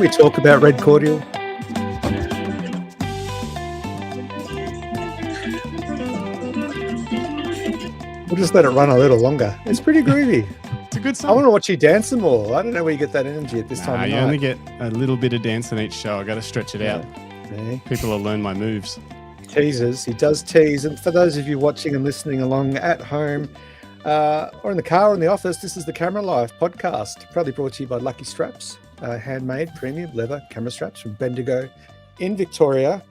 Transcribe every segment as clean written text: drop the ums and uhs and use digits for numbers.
we talk about red cordial? We'll just let it run a little longer. It's pretty groovy. It's a good I song. want to watch you dance some more. I don't know where you get that energy at this time of You night. only get a little bit of dance in each show. I got to stretch it out. Yeah. People will learn my moves. Teases. He does tease. And for those of you watching and listening along at home or in the car or in the office, this is the Camera Life podcast, proudly brought to you by Lucky Straps, handmade premium leather camera straps from Bendigo in Victoria.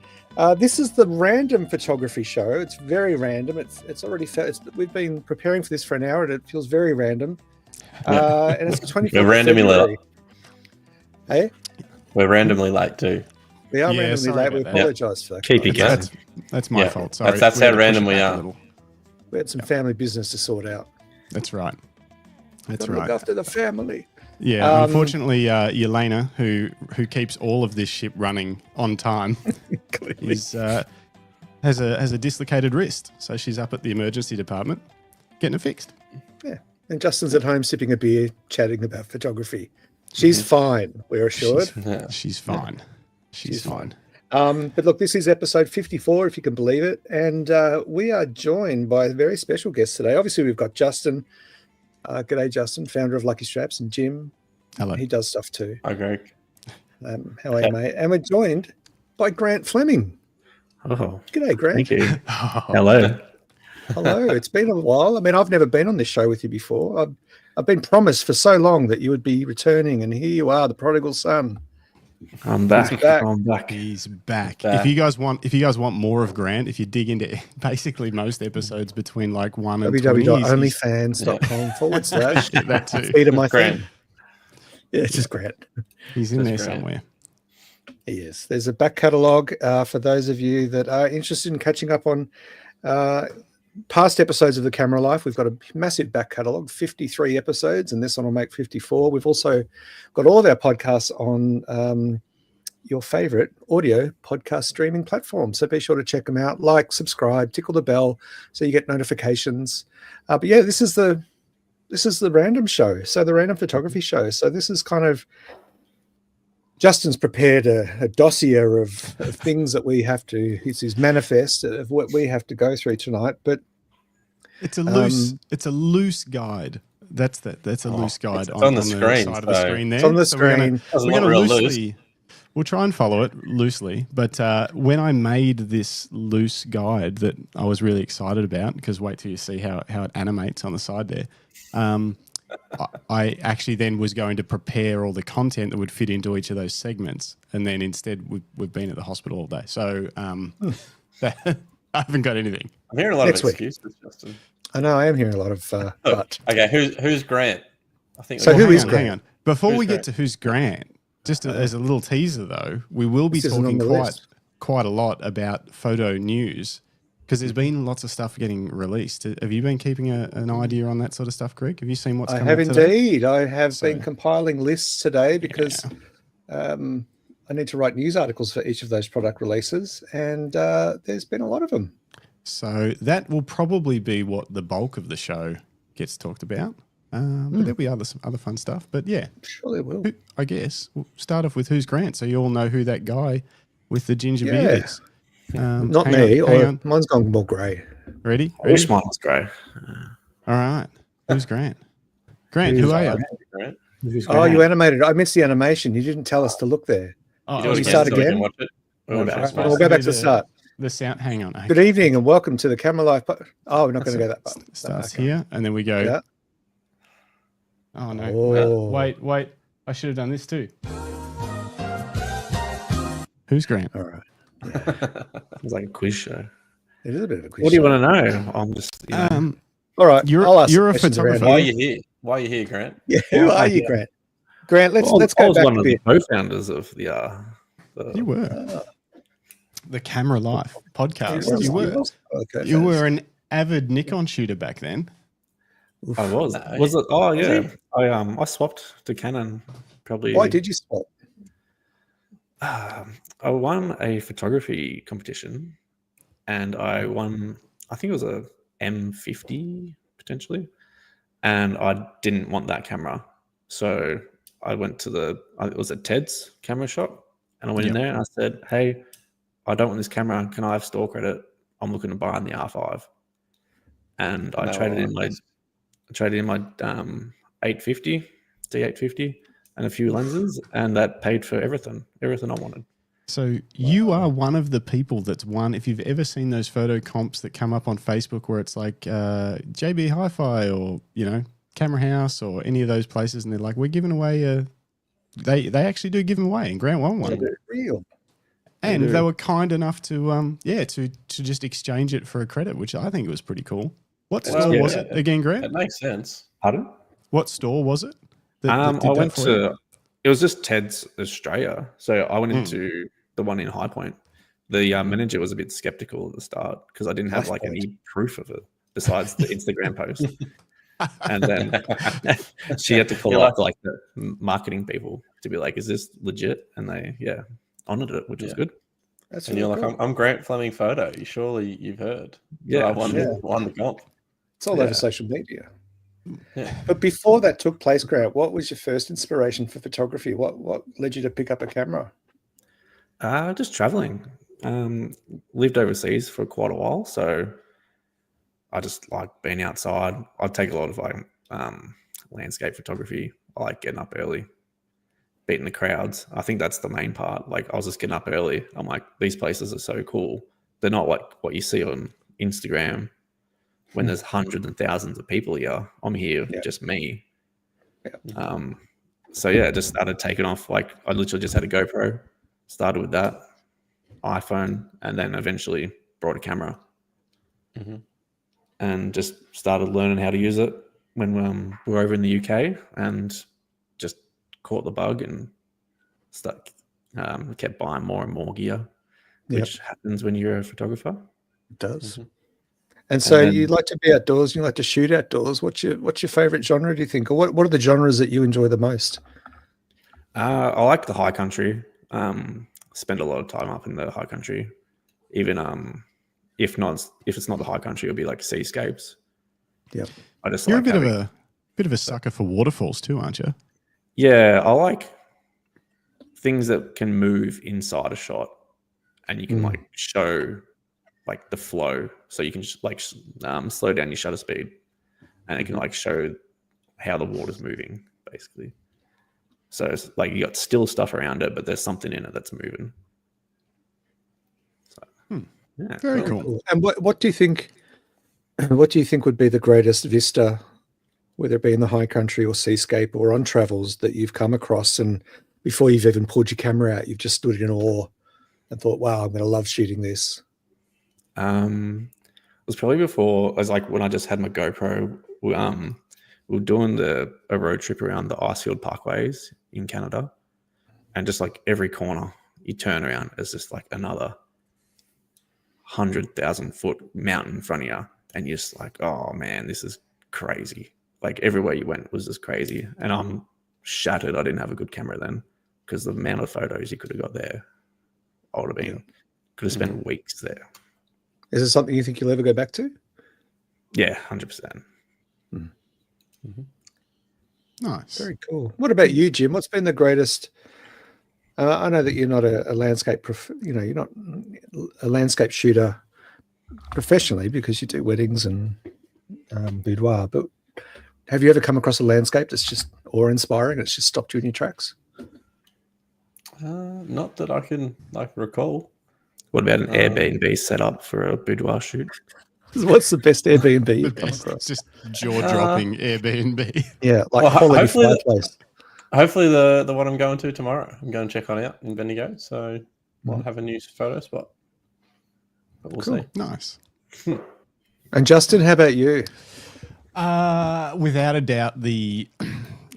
This is the random photography show. It's very random. It's already we've been preparing for this for an hour and it feels very random. And it's the 24th We're randomly February. late. Hey? We're randomly late too. We are Yeah, randomly sorry late. We about that. apologise for that. Keep you guys. going. That's my Yeah, fault. Sorry. that's We had how to push random it we back a are. little. We had some family business to sort out. That's right. That's Gotta right. look after the family. Yeah, unfortunately, Yelena, who keeps all of this ship running on time, Clearly. is has a dislocated wrist. So she's up at the emergency department getting it fixed. Yeah. And Justin's at home sipping a beer, chatting about photography. She's fine, we're assured. She's fine. She's fine. But look, this is episode 54, if you can believe it. And we are joined by a very special guest today. Obviously, we've got Justin. G'day, Justin, founder of Lucky Straps, and Jim. Hello. He does stuff too. Hi, Greg. How are you, mate? And we're joined by Grant Fleming. Oh, G'day, Grant. thank you. Hello. Hello. It's been a while. I mean, I've never been on this show with you before. I've been promised for so long that you would be returning, and here you are, the prodigal son. I'm back. He's back. I'm back. He's back. Back. If you guys want more of Grant, if you dig into basically most episodes between like 1 and 20, www.onlyfans.com/. that too. Feed of my Grant. thing. Yeah, it's just Grant. He's in there That's Grant. somewhere. Yes, there's a back catalogue for those of you that are interested in catching up on past episodes of The Camera Life. We've got a massive back catalogue, 53 episodes, and this one will make 54. We've also got all of our podcasts on your favorite audio podcast streaming platform. So be sure to check them out, like, subscribe, tickle the bell so you get notifications. But yeah, this is the random show. So the random photography show. So this is kind of Justin's prepared a dossier of things that we have to, it's his manifest of what we have to go through tonight. But It's a loose guide. That's a loose guide it's on the screen, side of the screen there. it's on the So we're screen. Doesn't We're look going to real loosely. We'll try and follow it loosely, but when I made this loose guide that I was really excited about, because wait till you see how it animates on the side there, I actually then was going to prepare all the content that would fit into each of those segments, and then instead we've been at the hospital all day, so I haven't got anything. I'm hearing a lot Next of week. excuses, Justin. I know I am hearing a lot of but. Okay, who's Grant? I think. So we- who is hang Grant? on. Before Who's we get Grant? to who's Grant, just as a little teaser though, we will be This isn't on talking the list. quite a lot about photo news because there's been lots of stuff getting released. Have you been keeping an idea on that sort of stuff, Greg? Have you seen what's I coming have up today? indeed. I have So- been compiling lists today because I need to write news articles for each of those product releases, and there's been a lot of them. So that will probably be what the bulk of the show gets talked about. But there'll be some other fun stuff. But yeah, Surely will. I guess we'll start off with who's Grant, so you all know who that guy with the ginger Yeah. beard is. Not hang me. on, hang Or on. mine's gone more grey. Ready? I wish mine was grey. All right. Who's Grant? Grant, who are you? Grant. Oh, you animated. I missed the animation. You didn't tell us to look there. Oh, You do it we again start so we can again? watch it. We'll Watch back. it. We'll go back to the start. The sound. Hang on. Good evening and welcome to the Camera Life. Oh, we're not going to go that far. Starts Okay. here, and then we go. Yeah. Oh no! Oh. Wait! I should have done this too. Who's Grant? All right. It's like a quiz show. It is a bit of a quiz. What do you show. want to know? I'm just. All right. You're- I'll ask you're some a questions around photographer. Why are here. you here? Why are you here, Grant? Yeah. Who are you, Grant? Grant, let's I go was back one a of the bit. co-founders of the You were the Camera Life podcast. Yes, You were. Okay, You were an avid Nikon shooter back then. I was. No, Was it? Oh was yeah. he? I swapped to Canon. Probably. Why did you swap? I won a photography competition, and I won. I think it was a M50 potentially, and I didn't want that camera, so I went to it was at Ted's camera shop, and I went in Yep. there and I said, "Hey, I don't want this camera. Can I have store credit? I'm looking to buy in the R5." And I No, traded in like my 850 D850 and a few lenses, and that paid for everything I wanted. So you are one of the people that's won. If you've ever seen those photo comps that come up on Facebook where it's like JB Hi-Fi or, Camera House or any of those places, and they're like, we're giving away they actually do give them away, and Grant won one. Real. And do. they were kind enough to to just exchange it for a credit, which I think was pretty cool. What store was it again, Grant? That makes sense. Pardon? What store was it? that did I that went for you? to. It was just Ted's Australia, so I went into the one in High Point. The manager was a bit skeptical at the start because I didn't have High like Point. any proof of it besides the Instagram post. And then she had to call up like the marketing people to be like, "Is this legit?" And they honored it, which was good. That's And really you're cool. like, I'm Grant Fleming photo. Surely you've heard. Yeah, I won the comp. It's all over social media. Yeah. But before that took place, Grant, what was your first inspiration for photography? What led you to pick up a camera? Just traveling. Lived overseas for quite a while, so I just like being outside. I take a lot of like landscape photography. I like getting up early, beating the crowds. I think that's the main part. Like I was just getting up early. I'm like, these places are so cool. They're not like what you see on Instagram when there's hundreds and thousands of people here. I'm here, just me. So just started taking off. Like I literally just had a GoPro, started with that, iPhone, and then eventually brought a camera. And just started learning how to use it when we were over in the UK, and just caught the bug and kept buying more and more gear, which happens when you're a photographer. It does. And so you like to be outdoors, you like to shoot outdoors. What's your favorite genre, do you think? Or what are the genres that you enjoy the most? I like the high country. Spend a lot of time up in the high country. Even if it's not the high country, it'll be like seascapes. Yeah. I just You're like a bit of a sucker for waterfalls too, aren't you? Yeah, I like things that can move inside a shot, and you can like show like the flow, so you can just like slow down your shutter speed, and it can like show how the water's moving, basically. So it's like you got still stuff around it, but there's something in it that's moving. So, Very cool. And what do you think? What do you think would be the greatest vista, whether it be in the high country or seascape or on travels, that you've come across, and before you've even pulled your camera out, you've just stood in awe and thought, "Wow, I'm going to love shooting this." It was probably before. It was like when I just had my GoPro. We were doing a road trip around the Icefield Parkways in Canada, and just like every corner you turn around, it's just like another 100,000-foot mountain in front of you, and you're just like, oh man, this is crazy. Like everywhere you went was just crazy, and I'm shattered. I didn't have a good camera then, because the amount of photos you could have got there, I would have spent weeks there. Is it something you think you'll ever go back to? Yeah, 100%. Nice. Very cool. What about you, Jim? What's been the greatest? I know that you're not a landscape, you're not a landscape shooter professionally because you do weddings and boudoir. But have you ever come across a landscape that's just awe-inspiring? It's just stopped you in your tracks. Not that I can recall. What about an Airbnb setup for a boudoir shoot? What's the best Airbnb you've come It's across? just jaw-dropping Airbnb. Yeah, like Well, quality hopefully fireplace. Hopefully the one I'm going to tomorrow. I'm going to check on out in Bendigo, so might have a new photo spot. But we'll see. Nice. And Justin, how about you? Without a doubt, the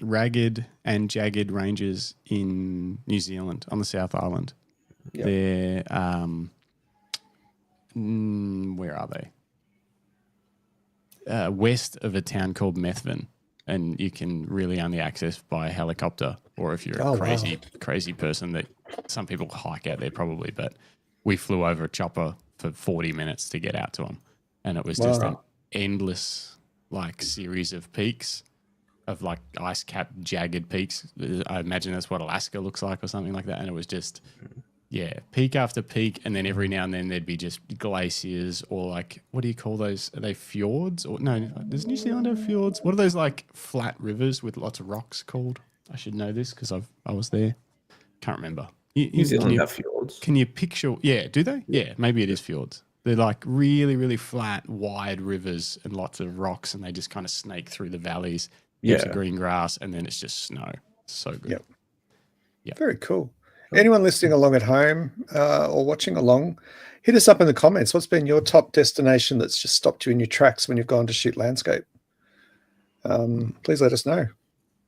ragged and jagged ranges in New Zealand on the South Island. Yep. They're where are they? West of a town called Methven, and you can really only access by helicopter, or if you're a crazy person, that some people hike out there probably, but we flew over a chopper for 40 minutes to get out to them, and it was just an endless like series of peaks, of like ice capped jagged peaks. I imagine that's what Alaska looks like or something like that. And it was just, peak after peak. And then every now and then there'd be just glaciers or like, what do you call those? Are they fjords? Or no, does New Zealand have fjords? What are those like flat rivers with lots of rocks called? I should know this because I was there. Can't remember. New Zealand have fjords. Can you picture? Yeah, do they? Yeah, maybe it is fjords. They're like really, really flat, wide rivers and lots of rocks, and they just kind of snake through the valleys. Heaps of green grass, and then it's just snow. It's so good. Yep. Very cool. Anyone listening along at home or watching along, hit us up in the comments. What's been your top destination that's just stopped you in your tracks when you've gone to shoot landscape? Please let us know.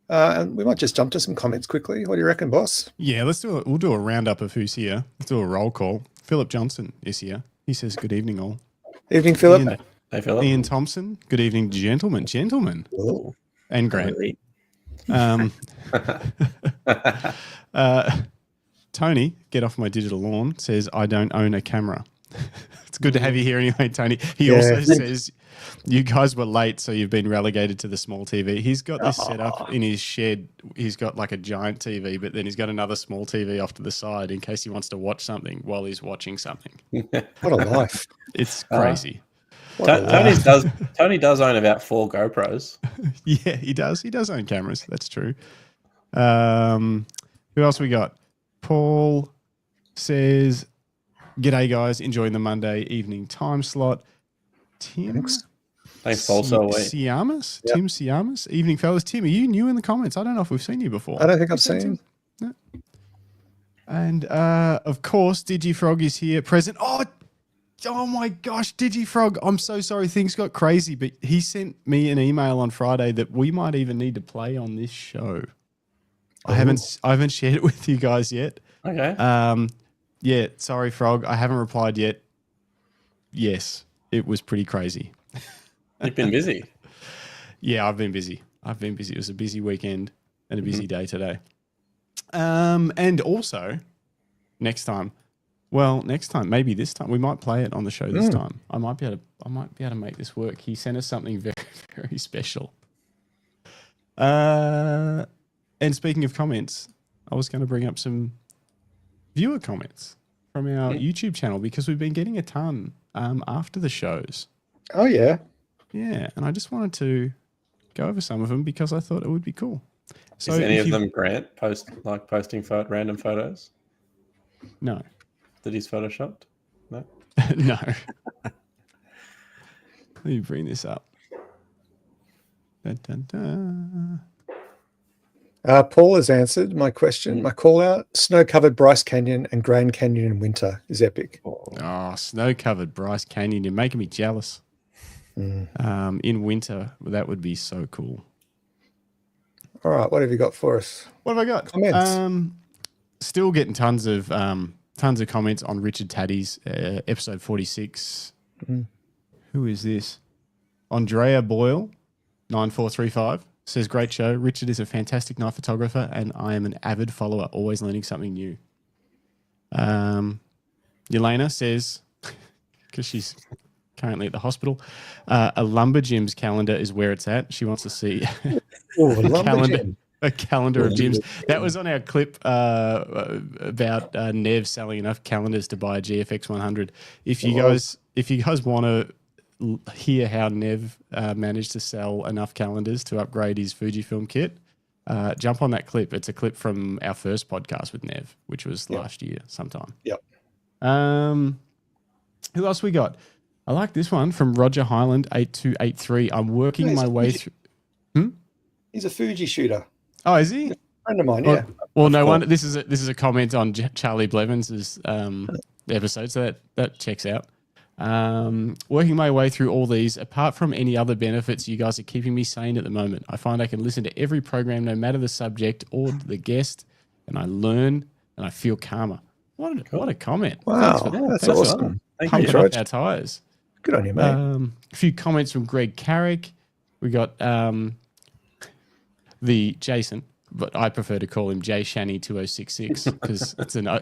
And we might just jump to some comments quickly. What do you reckon, boss? Yeah, we'll do a roundup of who's here. Let's do a roll call. Philip Johnson is here. He says, good evening, all. Evening, Philip. Hey, Philip. Ian Thompson, good evening, gentlemen. Oh. And Grant. Really? Tony, get off my digital lawn, says, I don't own a camera. It's good to have you here anyway, Tony. He also says, you guys were late, so you've been relegated to the small TV. He's got this set up in his shed. He's got like a giant TV, but then he's got another small TV off to the side in case he wants to watch something while he's watching something. What a life. It's crazy. Tony does own about 4 GoPros. Yeah, he does. He does own cameras. That's true. Who else we got? Paul says, g'day, guys. Enjoying the Monday evening time slot. Tim. Thanks, Paul. So Siamas? Yep. Tim Siamas? Evening, fellas. Tim, are you new in the comments? I don't know if we've seen you before. I don't think I've seen him. No. And, of course, DigiFrog is here present. Oh my gosh, DigiFrog. I'm so sorry. Things got crazy, but he sent me an email on Friday that we might even need to play on this show. I haven't shared it with you guys yet. Okay. Yeah, sorry, Frog. I haven't replied yet. Yes, it was pretty crazy. You've been busy. Yeah, I've been busy. It was a busy weekend and a busy day today. And also, next time, maybe this time, we might play it on the show this time. I might be able to make this work. He sent us something very, very special. And speaking of comments, I was going to bring up some viewer comments from our YouTube channel because we've been getting a ton after the shows. Oh, yeah. Yeah, and I just wanted to go over some of them because I thought it would be cool. So is any of them Grant posting random photos No. that he's photoshopped? No. No. Let me bring this up. Dun, dun, dun. Paul has answered my question. My call out: snow-covered Bryce Canyon and Grand Canyon in winter is epic. Oh, snow-covered Bryce Canyon. You're making me jealous. In winter, that would be so cool. All right, what have you got for us? What have I got? Comments. Still getting tons of comments on Richard Taddy's episode 46. Who is this? Andrea Boyle, 9435. Says, great show. Richard is a fantastic night photographer and I am an avid follower, always learning something new. Yelena says, because she's currently at the hospital, a Lumberjim's calendar is where it's at. She wants to see a calendar of gyms. That was on our clip about Nev selling enough calendars to buy a GFX 100. If you guys want to hear how Nev managed to sell enough calendars to upgrade his Fujifilm kit, jump on that clip. It's a clip from our first podcast with Nev, which was last year sometime. Yep. Who else we got? I like this one from Roger Highland 8283. I'm working my way through. He's a Fuji shooter. Oh, is he? Friend of mine, yeah. Well, no wonder. This is a comment on Charlie Blevins' episode, so that checks out. Working my way through all these, apart from any other benefits, you guys are keeping me sane at the moment. I find I can listen to every program, no matter the subject or the guest, and I learn and I feel calmer. What a comment! Wow, that's awesome. Thank you. Our tires. Good on you, mate. A few comments from Greg Carrick. We got the Jason, but I prefer to call him J Shanny 2066 because that's an OG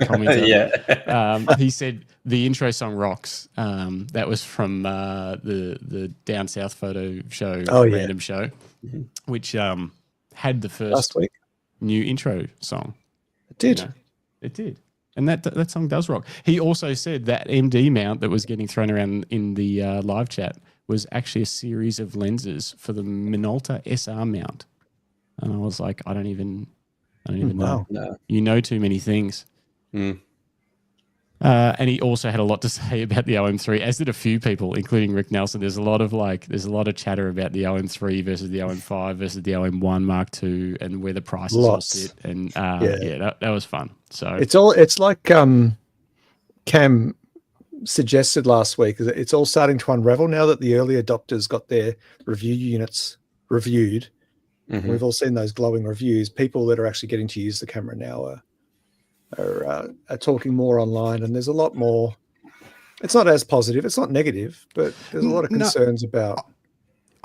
commenter. Yeah. He said the intro song rocks. That was from the Down South photo show, random show. which had the first Last week. new intro song. It did. You know, it did. And that song does rock. He also said that MD mount that was getting thrown around in the live chat was actually a series of lenses for the Minolta SR mount. And I was like, I don't even know. No. You know too many things. Mm. And he also had a lot to say about the OM3, as did a few people, including Rick Nelson. There's a lot of chatter about the OM3 versus the OM5 versus the OM1 Mark II and where the prices will sit. And that was fun. So it's like Cam suggested last week. It's all starting to unravel now that the early adopters got their review units reviewed. Mm-hmm. We've all seen those glowing reviews. People that are actually getting to use the camera now are talking more online, and there's a lot more. It's not as positive. It's not negative, but there's a lot of concerns about.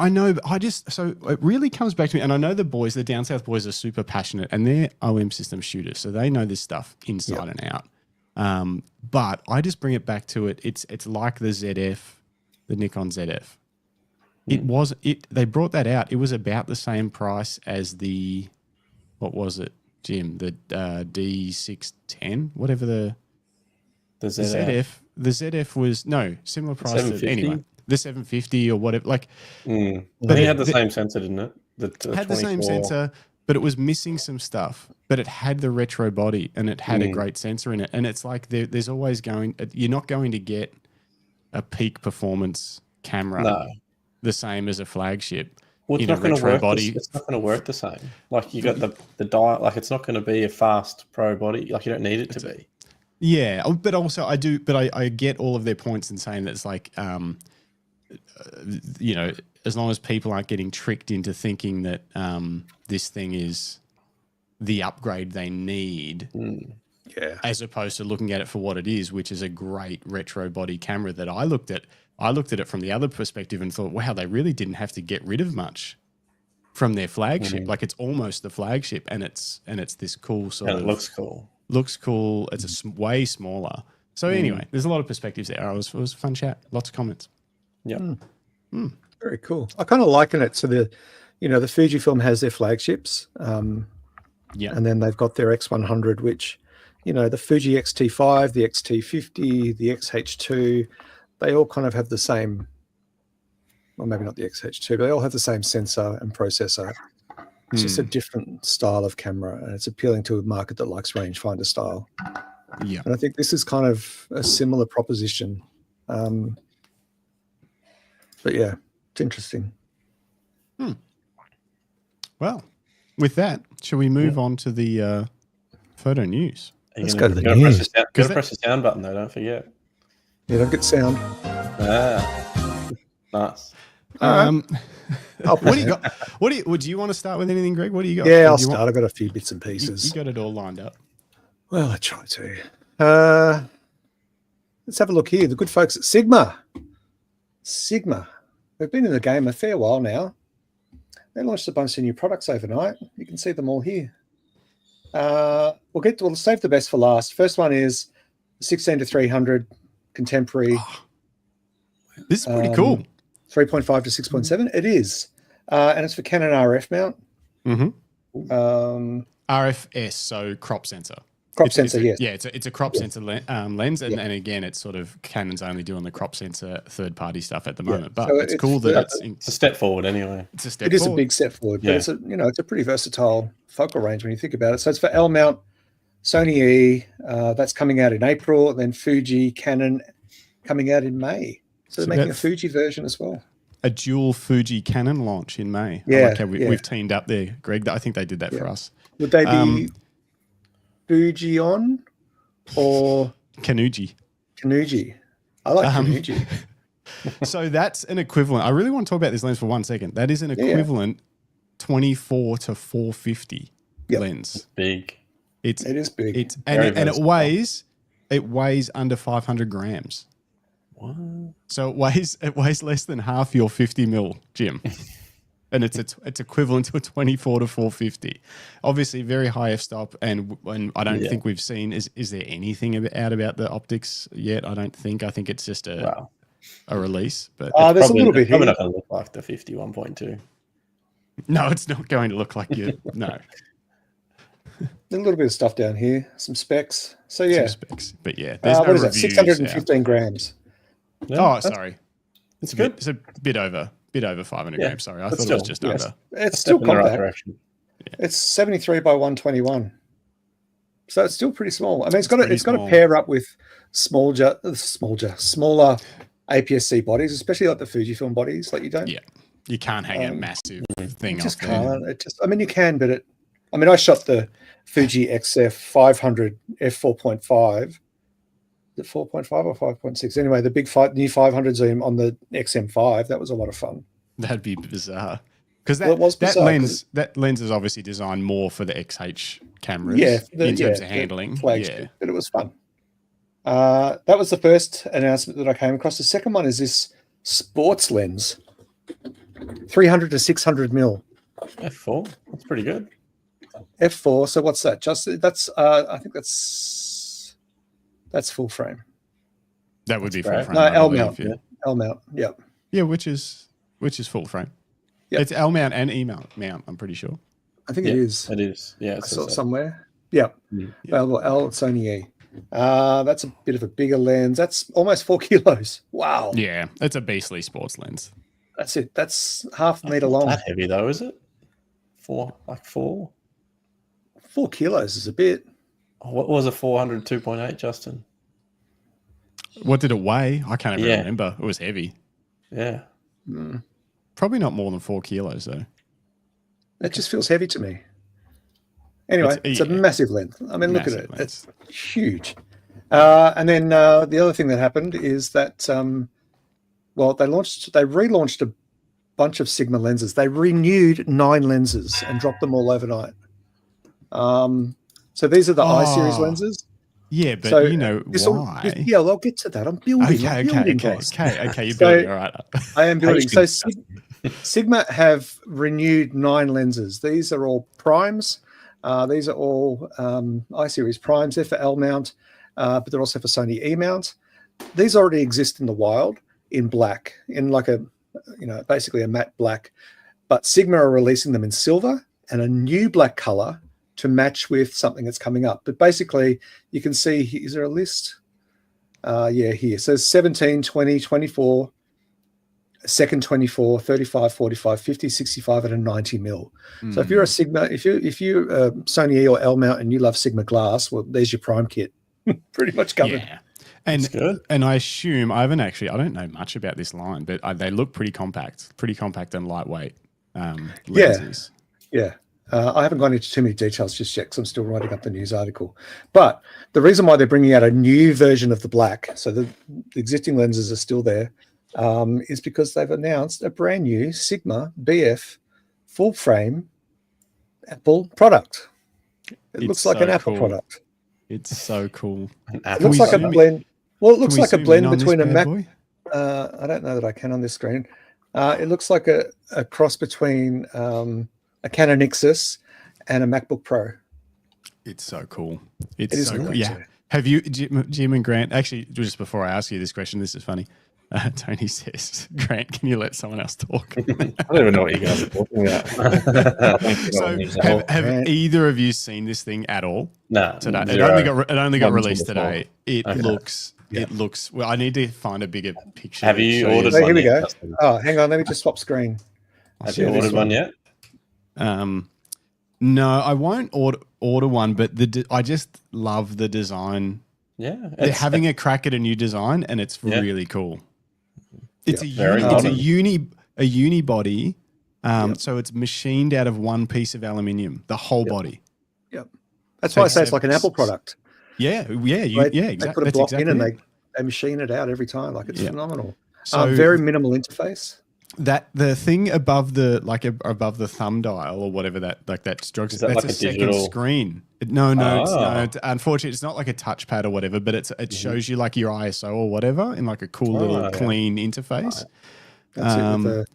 I know, but so it really comes back to me, and I know the Down South boys are super passionate, and they're OM system shooters, so they know this stuff inside and out. But I just bring it back to it. It's like the ZF, the Nikon ZF. They brought that out. It was about the same price as the, what was it, Jim? The D610, whatever the ZF. The ZF was similar price. Anyway, the 750 or whatever. Like, but it had the same sensor, didn't it? The had the same sensor, but it was missing some stuff. But it had the retro body and it had a great sensor in it. And it's like there's always you're not going to get a peak performance camera the same as a flagship. Well, it's not going to work. It's not going to work the same. Like you got the dial. Like it's not going to be a fast pro body. Like you don't need it to be. Yeah, but also I do. But I get all of their points in saying that it's like, as long as people aren't getting tricked into thinking that this thing is the upgrade they need. As opposed to looking at it for what it is, which is a great retro body camera that I looked at it from the other perspective and thought, wow, they really didn't have to get rid of much from their flagship. Like it's almost the flagship, and it's this cool sort of. It looks cool. Looks cool. It's way smaller. So anyway, there's a lot of perspectives there. It was a fun chat. Lots of comments. Yeah. Very cool. I kind of liken it to the Fujifilm has their flagships. And then they've got their X100, which, the Fuji X-T5, the X-T50, the XH2, they all kind of have the same, well, maybe not the XH2, but they all have the same sensor and processor. It's just a different style of camera, and it's appealing to a market that likes rangefinder style. Yeah. And I think this is kind of a similar proposition. But yeah, it's interesting. Well, with that, shall we move on to the photo news? Let's go to the news. Press the sound button though, don't forget. Yeah, don't get sound. Nice. What do you got? Would you want to start with anything, Greg? What do you got? Yeah, I'll start. I've got a few bits and pieces. You got it all lined up. Well, I try to. Let's have a look here. The good folks at Sigma. They've been in the game a fair while now. They launched a bunch of new products overnight. You can see them all here. We'll save the best for last. First one is 16-300 contemporary. This is pretty cool. 3.5 to 6.7. It is. And it's for Canon RF mount. RFS, so crop sensor. Yes. Yeah, it's a crop sensor lens. And again, it's sort of Canon's only doing the crop sensor third-party stuff at the moment. But so it's cool that it's a step forward anyway. It is a big step forward, but it's a pretty versatile focal range when you think about it. So it's for L mount, Sony E, that's coming out in April, and then Fuji, Canon coming out in May. So they're making a Fuji version as well. A dual Fuji Canon launch in May. Yeah, I like how we've teamed up there, Greg. I think they did that for us. Would they be Fuji on or Kanuji? I like Kanuji. So that's an equivalent. I really want to talk about this lens for 1 second. That is an equivalent 24 to 450 lens. It's big. It is big. And it weighs under 500 grams. What? So it weighs less than half your 50 mil, Jim. And it's equivalent to a 24 to 450. Obviously, very high f-stop, and I don't think we've seen. Is there anything out about the optics yet? I don't think. I think it's just a release. But there's a little bit here. Probably not going to look like the 51.2. No, it's not going to look like you. No. A little bit of stuff down here, some specs. So yeah, some specs. But yeah, there's no what is that? reviews 615 grams. Yeah, Oh, sorry. It's good. It's a bit over 500 grams. Sorry, I thought it was just under. It's still in the right compact. direction. Yeah. It's 73 by 121. So it's still pretty small. I mean, it's got to small. pair up with smaller APS-C bodies, especially like the Fujifilm bodies. Like you don't. Yeah, you can't hang a massive thing You just off there. can't. I mean, you can, but I shot the Fuji XF 500 f4.5. Is it 4.5 or 5.6? Anyway, the big new 500 zoom on the XM5. That was a lot of fun. That'd be bizarre. Because that lens is obviously designed more for the XH cameras in terms of handling. Flagship, but it was fun. That was the first announcement that I came across. The second one is this sports lens, 300 to 600 mil. F4, that's pretty good. F4. So what's that? I think that's full frame. That would be full frame. No, L mount. Yeah. L mount. Yep. Yeah, which is full frame. Yep. It's L mount and E mount. I'm pretty sure. I think it is. It is. Yeah, I saw it somewhere. Yep. Yeah. L Sony E. That's a bit of a bigger lens. That's almost 4 kilos. Wow. Yeah, it's a beastly sports lens. That's it. That's half a meter long. Not that heavy though, is it? 4. 4 kilos is a bit. What was a 400 2.8, Justin? What did it weigh? I can't even remember. It was heavy. Yeah. Probably not more than 4 kilos though. It just feels heavy to me. Anyway, it's a massive lens. I mean, look at it. It's huge. And then the other thing that happened is that, they relaunched a bunch of Sigma lenses. They renewed 9 lenses and dropped them all overnight. So these are the I-series lenses. Yeah, but so you know why? Yeah, I'll get to that. I'm building. Okay, you're building. All right. I am building. So Sigma have renewed 9 lenses. These are all primes. These are all I-series primes. They're for L mount, but they're also for Sony E mount. These already exist in the wild in black, in like basically a matte black. But Sigma are releasing them in silver and a new black color to match with something that's coming up. But basically, you can see, is there a list? Here. It says 17, 20, 24, second 24, 35, 45, 50, 65, and a 90 mil. So if you're a Sigma, if you're Sony E or L mount and you love Sigma glass, well, there's your prime kit. Pretty much covered. Yeah. And I assume, I don't know much about this line, but they look pretty compact and lightweight lenses. Yeah. I haven't gone into too many details just yet because I'm still writing up the news article. But the reason why they're bringing out a new version of the black, so the existing lenses are still there, is because they've announced a brand new Sigma BF full frame Apple product. It looks like an Apple product. It's so cool. It looks like a blend. Well, it looks like a blend between a Mac. I don't know that I can on this screen. It looks like a cross between a Canon Nixus and a MacBook Pro. It's so cool. It is so cool. Yeah. Too. Have you, Jim and Grant, actually, just before I ask you this question, this is funny. Tony says, Grant, can you let someone else talk? I don't even know what you guys are talking about. So have either of you seen this thing at all? No. Today? Zero. It only got released today. It looks, well, I need to find a bigger picture. Have you ordered one? Here we go. Oh, hang on. Let me just swap screen. Have you ordered one yet? No, I won't order one, but I just love the design. Yeah. They're having a crack at a new design and it's really cool. It's a uni body. So it's machined out of one piece of aluminium, the whole body. Yep. That's why I say it's like an Apple product. Yeah, exactly. They put a block in and they machine it out every time. Like it's phenomenal. So very minimal interface. That the thing above the above the thumb dial or whatever that's that's like a second digital screen. No, unfortunately, it's not like a touchpad or whatever, but it shows you like your ISO or whatever in like a cool little clean interface. That's it with the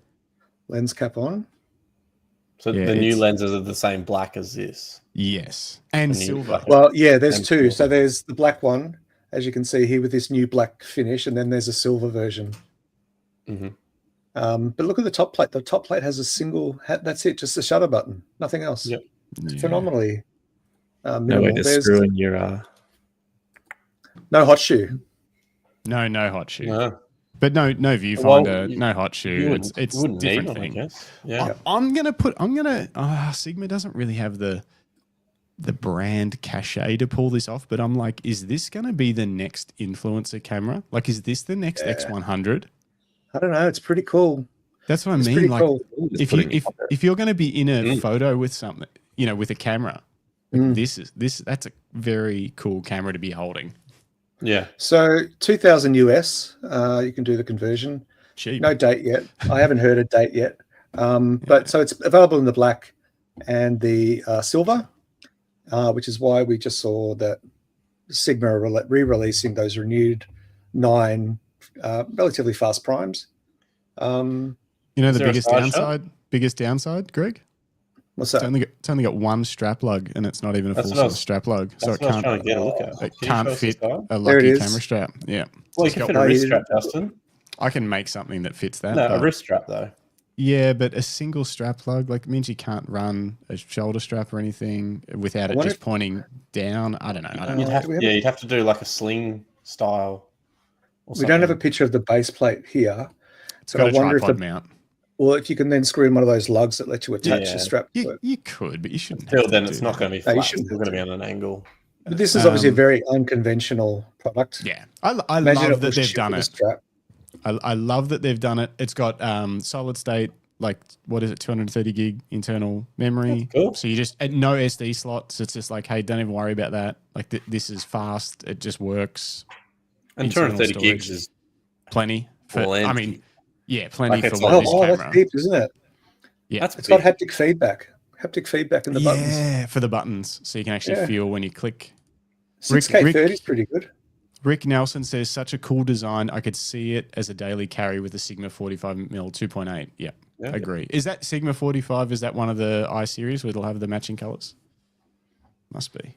lens cap on. So the new lenses are the same black as this. Yes, and silver. Well, yeah, there's two. So there's the black one, as you can see here, with this new black finish, and then there's a silver version. Mm-hmm. But look at the top plate. The top plate has a single. That's it. Just the shutter button. Nothing else. Yep. It's phenomenally minimal. No way to screw in your. No hot shoe. No hot shoe. No. But no viewfinder, no hot shoe. It's wouldn't different need them, thing. I guess. Yeah. Sigma doesn't really have the brand cachet to pull this off, but I'm like, is this going to be the next influencer camera? Like, is this the next X100? I don't know. It's pretty cool. That's what I mean. Like, cool. if you're going to be in a photo with something, with a camera, that's a very cool camera to be holding. Yeah. So 2,000 US, you can do the conversion. Cheap. No date yet. I haven't heard a date yet. But so it's available in the black and the silver, which is why we just saw that Sigma are re-releasing those renewed 9 relatively fast primes. The biggest downside, Greg? What's that? It's only got one strap lug, and it's not even a full-size strap lug, so it can't. It can't fit a lucky camera strap. Yeah. Well, you can fit a wrist strap, Justin. I can make something that fits that. No, a wrist strap though. Yeah, but a single strap lug means you can't run a shoulder strap or anything without it just pointing down. I don't know. You'd have to do like a sling style. We don't have a picture of the base plate here. It's got a tripod mount. Well, if you can then screw in one of those lugs that let you attach the strap to it. You could, but you shouldn't. Until then, it's not going to be flat. It's still going to be on an angle. But this is obviously a very unconventional product. Yeah. I love that they've done it. I love that they've done it. It's got solid state, like, what is it, 230 gig internal memory. Cool. So you just, no SD slots. It's just like, hey, don't even worry about that. Like, this is fast. It just works. And 230 gigs is plenty. Plenty for this camera. That's deep, isn't it? Yeah. It's got haptic feedback. Haptic feedback in the buttons. Yeah, for the buttons. So you can actually feel when you click. 6K30 is pretty good. Rick Nelson says, such a cool design. I could see it as a daily carry with a Sigma 45mm 2.8. Yeah, agree. Is that Sigma 45? Is that one of the I series where it'll have the matching colors? Must be.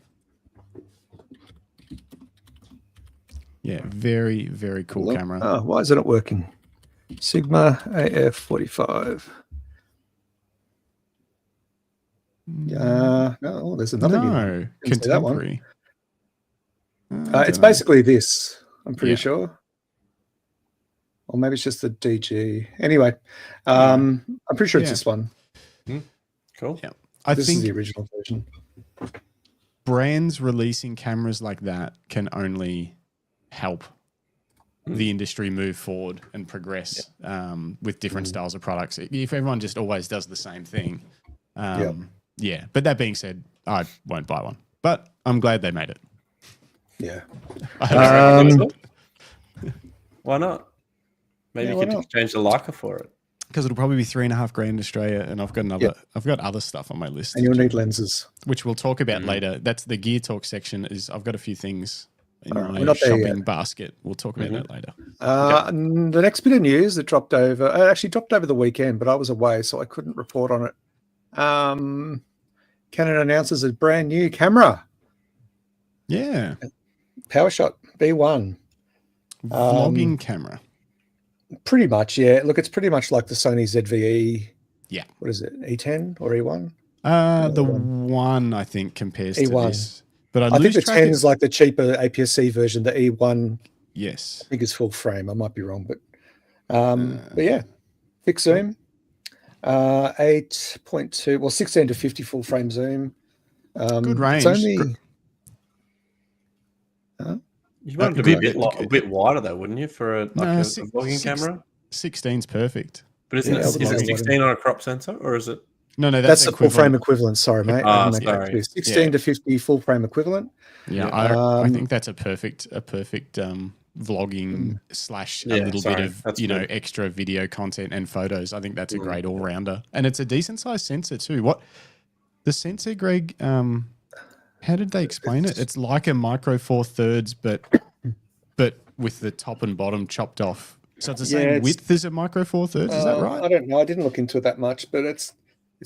Yeah, very, very cool camera. Oh, why isn't it working? Sigma AF45. No, there's another No, contemporary. It's basically this, I'm pretty sure. Or maybe it's just the DG. Anyway, I'm pretty sure it's this one. Cool. Yeah. This is the original version. Brands releasing cameras like that can only help the industry move forward and progress with different styles of products. If everyone just always does the same thing. But that being said, I won't buy one. But I'm glad they made it. Yeah. Why not? Maybe you could exchange the Leica for it. Because it'll probably be $3,500 in Australia, and I've got another. I've got other stuff on my list, and you'll need lenses, which we'll talk about later. That's the Gear Talk section. I've got a few things in my shopping basket. We'll talk about that later. The next bit of news that dropped over, actually dropped over the weekend, but I was away, so I couldn't report on it. Canon announces a brand new camera. Yeah. PowerShot B1. Vlogging camera. Pretty much, yeah. Look, it's pretty much like the Sony ZV-E. Yeah. What is it, E10 or E1? The one, I think, compares E1. to this. But I think the 10 is like the cheaper APS-C version. The E1, yes, I think is full frame. I might be wrong, but yeah, fixed zoom, 8.2, well, 16 to 50 full frame zoom. Good range. It's only, you want it to be a bit wider though, wouldn't you, for a vlogging camera? 16's perfect. But is it 16 on a crop sensor, or is it? No, that's the full frame equivalent. Sorry, mate. Sorry. 16 to 50 full frame equivalent. Yeah, I think that's a perfect vlogging / a little bit of extra video content and photos. I think that's a great all rounder, and it's a decent sized sensor too. What the sensor, Greg? How did they explain it? It's like a Micro Four Thirds, but with the top and bottom chopped off. So it's the same width as a Micro Four Thirds. Is that right? I don't know. I didn't look into it that much, but it's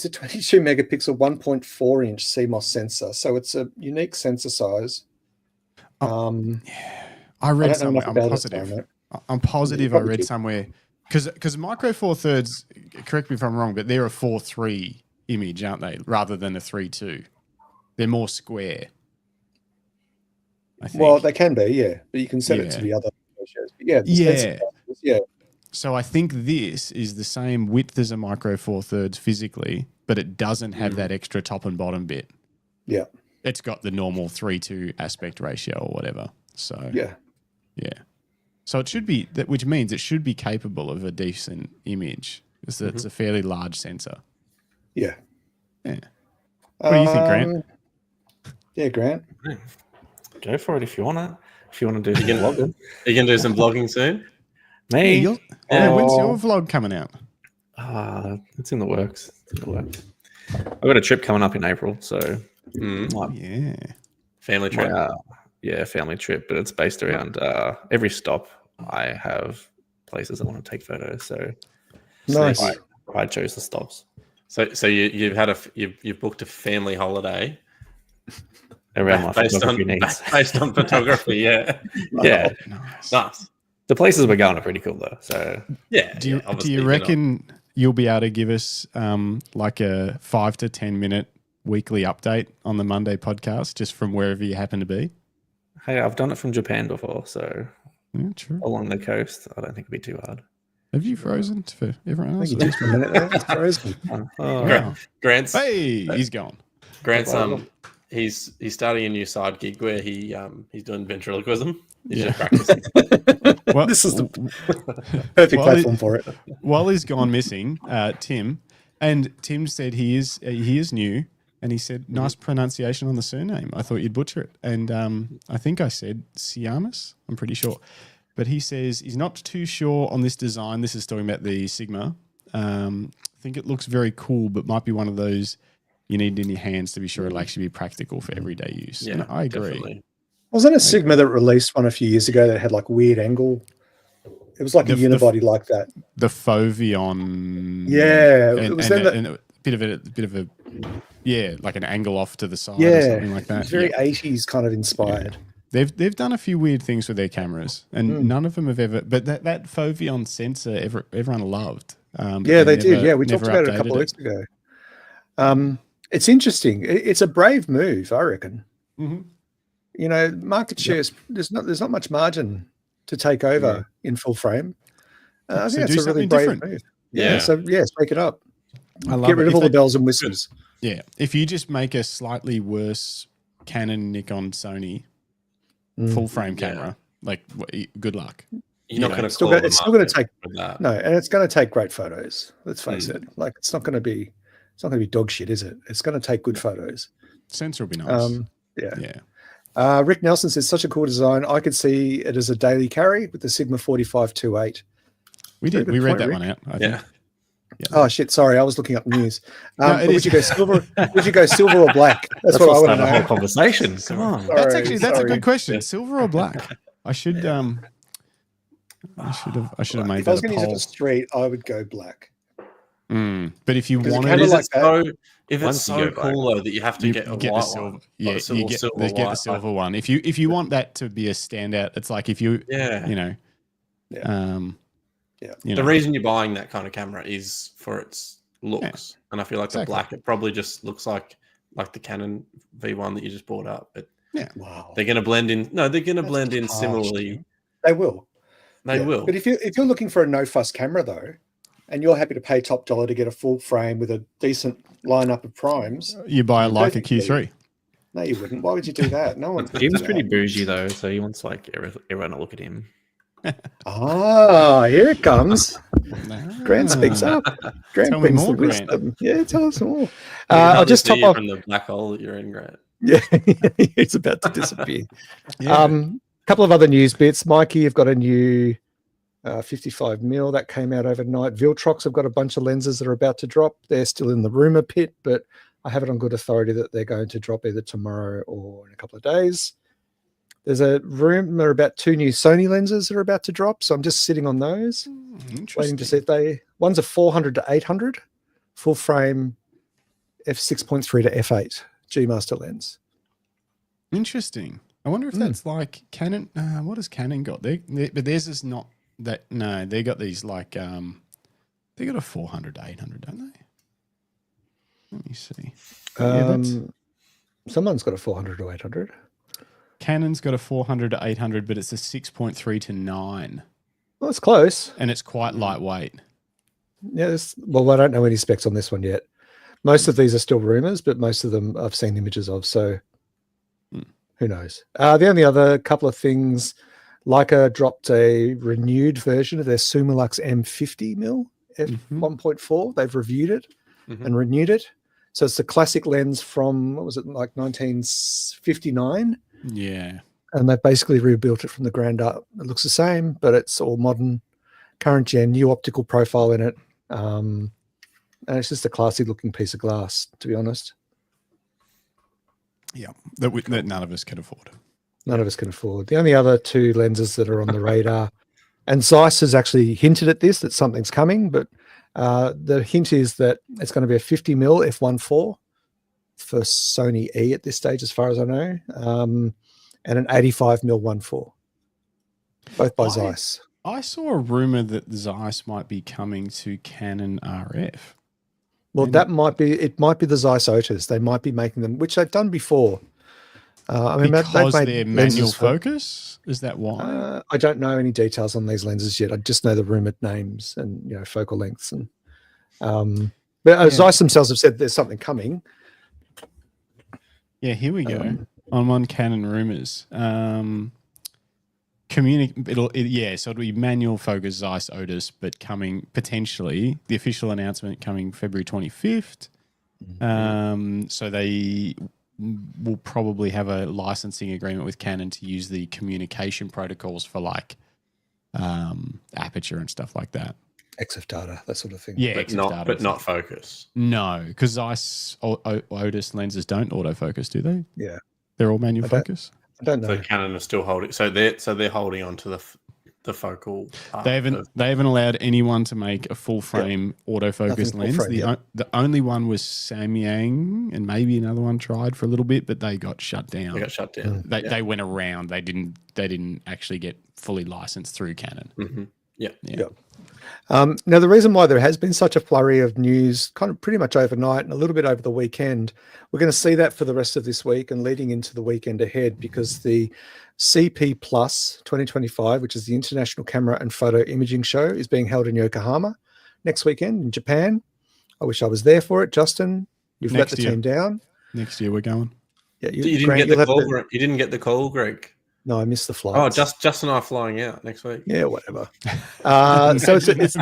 a 22 megapixel, 1.4 inch CMOS sensor. So it's a unique sensor size. I read somewhere. I'm positive. I read somewhere Because Micro Four Thirds, correct me if I'm wrong, but they're a 4:3 image, aren't they? Rather than a 3:2. They're more square. I think. Well, they can be, yeah, but you can set it to the other ratios. But yeah, the stencil classes, yeah. So I think this is the same width as a Micro Four Thirds physically, but it doesn't have that extra top and bottom bit. Yeah. It's got the normal 3:2 aspect ratio or whatever. So yeah. So it should be that, which means it should be capable of a decent image. Because it's a fairly large sensor. Yeah. Yeah. What do you think, Grant? Yeah, Grant. Go for it if you want to. If you want to do some vlogging. Are you going to do some vlogging soon? Me? When's your vlog coming out? It's in the works. I've got a trip coming up in April, so family trip. Family trip, but it's based around every stop. I have places I want to take photos, so nice. I chose the stops. So you've booked a family holiday around my photography needs, based on photography. Yeah. Nice. The places we're going are pretty cool though. So do you reckon you'll be able to give us like a 5 to 10 minute weekly update on the Monday podcast, just from wherever you happen to be? Hey, I've done it from Japan before, so true. Along the coast, I don't think it'd be too hard. Have you frozen for everyone else? Just for a minute there. It's frozen. Wow. Grant's he's gone. Grant's he's starting a new side gig where he's doing ventriloquism. He's just practicing. Well, this is the perfect platform for it. While he's gone missing, Tim said he is new, and he said nice pronunciation on the surname. I thought you'd butcher it, and I think I said Siamis. I'm pretty sure, but he says he's not too sure on this design. This is talking about the Sigma. I think it looks very cool, but might be one of those you need in your hands to be sure it'll actually be practical for everyday use. Yeah, and I agree. Definitely. Wasn't it Sigma that released one a few years ago that had like weird angle? It was like a unibody like that. The Foveon. Yeah, and, it was and a bit of a like an angle off to the side or something like that. It's very 80s kind of inspired. Yeah. They've done a few weird things with their cameras, and none of them have ever. But that Foveon sensor, everyone loved. They did. Yeah, we talked about it a couple of weeks ago. It's interesting. It's a brave move, I reckon. Mm-hmm. You know, market shares. There's not much margin to take over in full frame. I think that's a really brave move. Yeah. So shake it up. Get rid of all the bells and whistles. Yeah. If you just make a slightly worse Canon, Nikon, Sony full frame camera, like good luck. You're not going to. It's still going to take and it's going to take great photos. Let's face it. Like it's not going to be dog shit, is it? It's going to take good photos. Sensor will be nice. Rick Nelson says, such a cool design. I could see it as a daily carry with the Sigma 45-28. We read that one out. I think. Yeah. Oh shit! Sorry, I was looking up news. Would you go silver? Would you go silver or black? That's what I want to know. The whole conversation. Come on. That's a good question. Silver or black? I should have made if that I was going to use a it poll. for street, I would go black. But if you wanted, if it's so cool though that you have to get the silver, get the silver one. If you want that to be a standout, it's like if you the reason you're buying that kind of camera is for its looks, and I feel like the black, it probably just looks like the Canon V1 that you just bought up. But they're going to blend in. No, they're going to blend in similarly. They will. They will. But if you're looking for a no fuss camera though, and you're happy to pay top dollar to get a full frame with a decent lineup of primes, you buy a Leica Q3. No, you wouldn't. Why would you do that? No one. Jim's pretty bougie though, so he wants like everyone to look at him. Here it comes. Grant speaks up. Grant tell me more, Grant. Yeah, tell us more. I'll just top off from the black hole that you're in, Grant. Yeah, it's about to disappear. Couple of other news bits. Mikey, you've got a new 55mm that came out overnight. Viltrox have got a bunch of lenses that are about to drop. They're still in the rumor pit, but I have it on good authority that they're going to drop either tomorrow or in a couple of days. There's a rumor about 2 new Sony lenses that are about to drop, so I'm just sitting on those, waiting to see if one's a 400 to 800 full frame f6.3 to f8 G Master lens. Interesting. I wonder if that's like Canon. What has Canon got? But theirs is not No, they got these like they got a 400 to 800, don't they? Let me see. Someone's got a 400 to 800. Canon's got a 400 to 800, but it's a 6.3 to 9. Well, it's close. And it's quite lightweight. Yeah, well, I don't know any specs on this one yet. Most of these are still rumors, but most of them I've seen images of, so who knows? The only other couple of things, Leica dropped a renewed version of their Summilux M50mm f1.4. They've reviewed it and renewed it. So it's the classic lens from, what was it, like 1959? Yeah. And they've basically rebuilt it from the ground up. It looks the same, but it's all modern, current gen, new optical profile in it. And it's just a classy looking piece of glass, to be honest. Yeah, that none of us can afford. None of us can afford. The only other two lenses that are on the radar, and Zeiss has actually hinted at this, that something's coming, but the hint is that it's going to be a 50mm f1.4 for Sony E at this stage, as far as I know, and an 85mm 1.4, both by Zeiss. I saw a rumor that Zeiss might be coming to Canon RF. Well, it might be the Zeiss Otis. They might be making them, which they've done before. Because they're manual focus? Is that why? I don't know any details on these lenses yet. I just know the rumored names and focal lengths. And Zeiss themselves have said there's something coming. Yeah, here we go. On one Canon rumors. So it'll be manual focus Zeiss Otis, but coming potentially, the official announcement coming February 25th. So they will probably have a licensing agreement with Canon to use the communication protocols for like aperture and stuff like that. EXIF data, that sort of thing. Yeah, but not focus. No, because Zeiss Otis lenses don't autofocus, do they? Yeah, they're all manual focus. I don't know. So Canon are still holding. So they're holding on to the focal. They haven't allowed anyone to make a full frame autofocus lens. The only one was Samyang, and maybe another one tried for a little bit, but they got shut down. They went around. They didn't actually get fully licensed through Canon. Yeah. Now, the reason why there has been such a flurry of news kind of pretty much overnight and a little bit over the weekend, we're going to see that for the rest of this week and leading into the weekend ahead, because the CP Plus 2025, which is the International Camera and Photo Imaging Show, is being held in Yokohama next weekend in Japan. I wish I was there for it. Justin, you've let the team down. Next year we're going. Yeah, you didn't get the call. You didn't get the call, Greg. No, I missed the flight. Oh, Justin and I are flying out next week. Yeah, whatever. So it's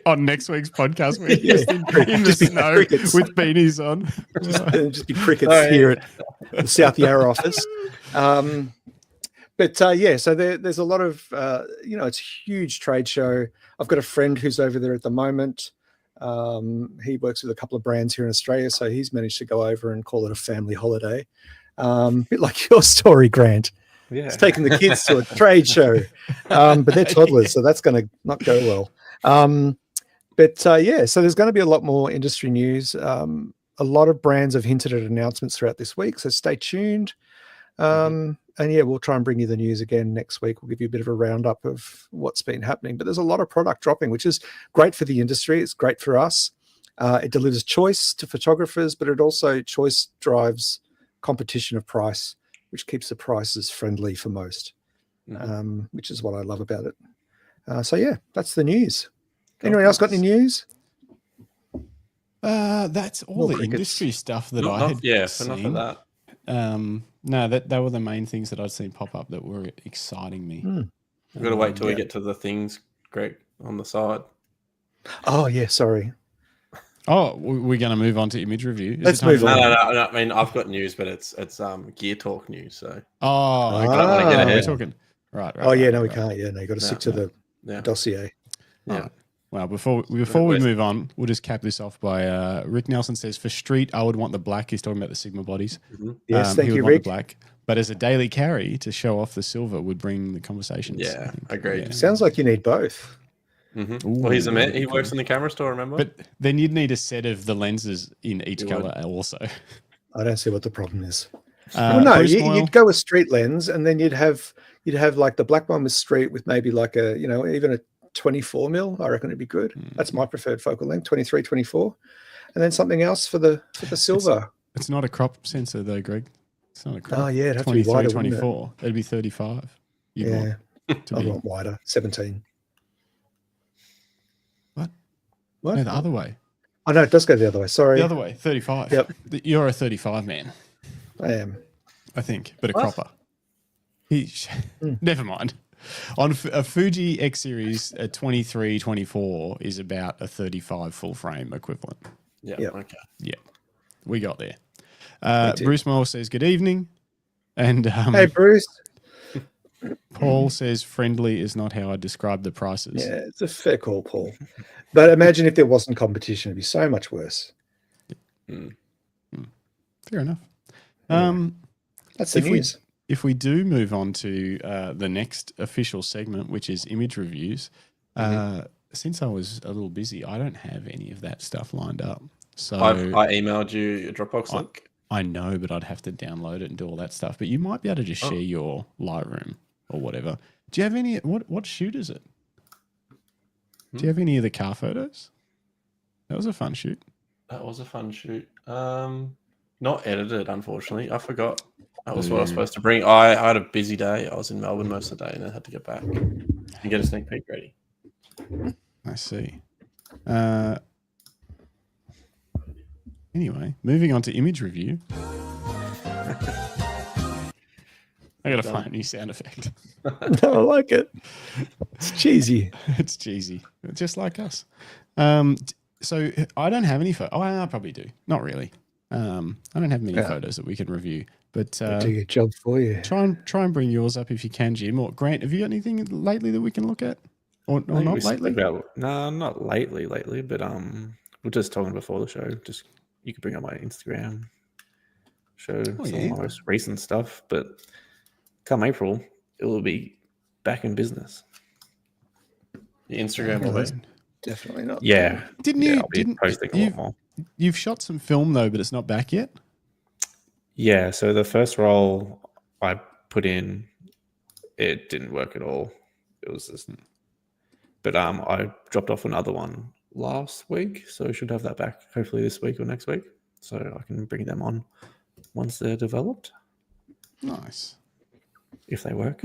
on next week's podcast, we're in the snow with beanies on. just be crickets here at the South Yarra office. So there's a lot of, it's a huge trade show. I've got a friend who's over there at the moment. He works with a couple of brands here in Australia, so he's managed to go over and call it a family holiday. A bit like your story, Grant. Yeah. It's taking the kids to a trade show, but they're toddlers, so that's going to not go well. So there's going to be a lot more industry news. A lot of brands have hinted at announcements throughout this week, so stay tuned. And we'll try and bring you the news again next week. We'll give you a bit of a roundup of what's been happening. But there's a lot of product dropping, which is great for the industry. It's great for us. It delivers choice to photographers, but it also choice drives competition of price, which keeps the prices friendly for most, which is what I love about it. That's the news. Anyone else got any news? That's all the industry stuff that I had seen. Enough of that. No, that were the main things that I'd seen pop up that were exciting me. We've got to wait till we get to the things, Greg, on the side. Oh, yeah, sorry. Oh, we're going to move on to image review. Let's move on. No. I mean, I've got news, but it's Gear Talk news. So I don't want to get ahead. We're talking. Right. We can't. Yeah, no, you got to stick to the dossier. Yeah. Well, before we move on, we'll just cap this off by Rick Nelson says, for street, I would want the black. He's talking about the Sigma bodies. Yes, thank you, The Rick. black. But as a daily carry to show off the silver would bring the conversations. Yeah, agreed. Yeah. Sounds like you need both. Well, he's a man. He works in the camera store, remember? But then you'd need a set of the lenses in each color also. I don't see what the problem is. Well, no, Bruce Moyle, you'd go with street lens, and then you'd have like the black one with street with maybe like a even a 24 mil. I reckon it'd be good. That's my preferred focal length, 23, 24, and then something else for the silver. It's not a crop sensor though, Greg. It's not a crop. Oh yeah, it'd have to 23, be wider, 24. It'd be 35. Yeah, I want wider, 17. What? What? No, the other way. Oh no, it does go the other way. Sorry, The other way, 35. Yep. You're a 35 man. I am. I think, but a cropper. Never mind. On a Fuji X Series, a 23-24 is about a 35 full frame equivalent. Yeah. Yep. Okay. Yeah, we got there. Bruce Moore says good evening, and Hey Bruce. Paul says friendly is not how I describe the prices. Yeah, it's a fair call, Paul. But imagine if there wasn't competition, it'd be so much worse. Fair enough. That's the news. If we do move on to the next official segment, which is image reviews, since I was a little busy, I don't have any of that stuff lined up. So I emailed you a Dropbox link. I know, but I'd have to download it and do all that stuff. But you might be able to just share your Lightroom or whatever. Do you have any? What shoot is it? Do you have any of the car photos? That was a fun shoot. That was a fun shoot. Not edited, unfortunately. I forgot. That was what I was supposed to bring. I had a busy day. I was in Melbourne most of the day and then had to get back and get a sneak peek ready. I see. Anyway, moving on to image review. I gotta find a new sound effect. I like it. It's cheesy. It's cheesy, just like us. So I don't have any photos. Oh, I probably do. Not really. I don't have many photos that we can review. But do your job for you. Try and bring yours up if you can, Jim. Or Grant, have you got anything lately that we can look at? Or not lately? No, not lately, but we're just talking before the show. Just you could bring up my Instagram, show some of my most recent stuff. But come April, it will be back in business. The Instagram will be. Definitely not. Yeah. I'll be posting a lot more. You've shot some film though, but it's not back yet. Yeah, so the first roll I put in, it didn't work at all. It was just, but I dropped off another one last week, so I should have that back hopefully this week or next week, so I can bring them on once they're developed. Nice, if they work.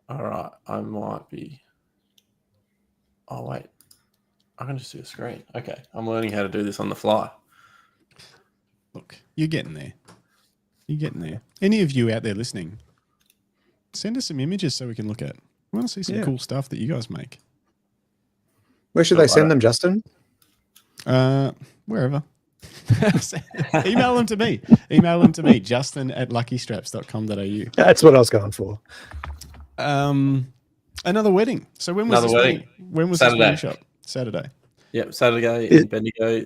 All right, I might be. Oh wait, I can just do a screen. Okay, I'm learning how to do this on the fly. Look, you're getting there. Any of you out there listening, send us some images so we can look at. We want to see some cool stuff that you guys make. Where should they send them, Justin? Wherever. Email them to me. Justin@luckystraps.com.au. That's what I was going for. Another wedding. So when was this wedding? When was this wedding shot? Saturday. Yep, Saturday in Bendigo.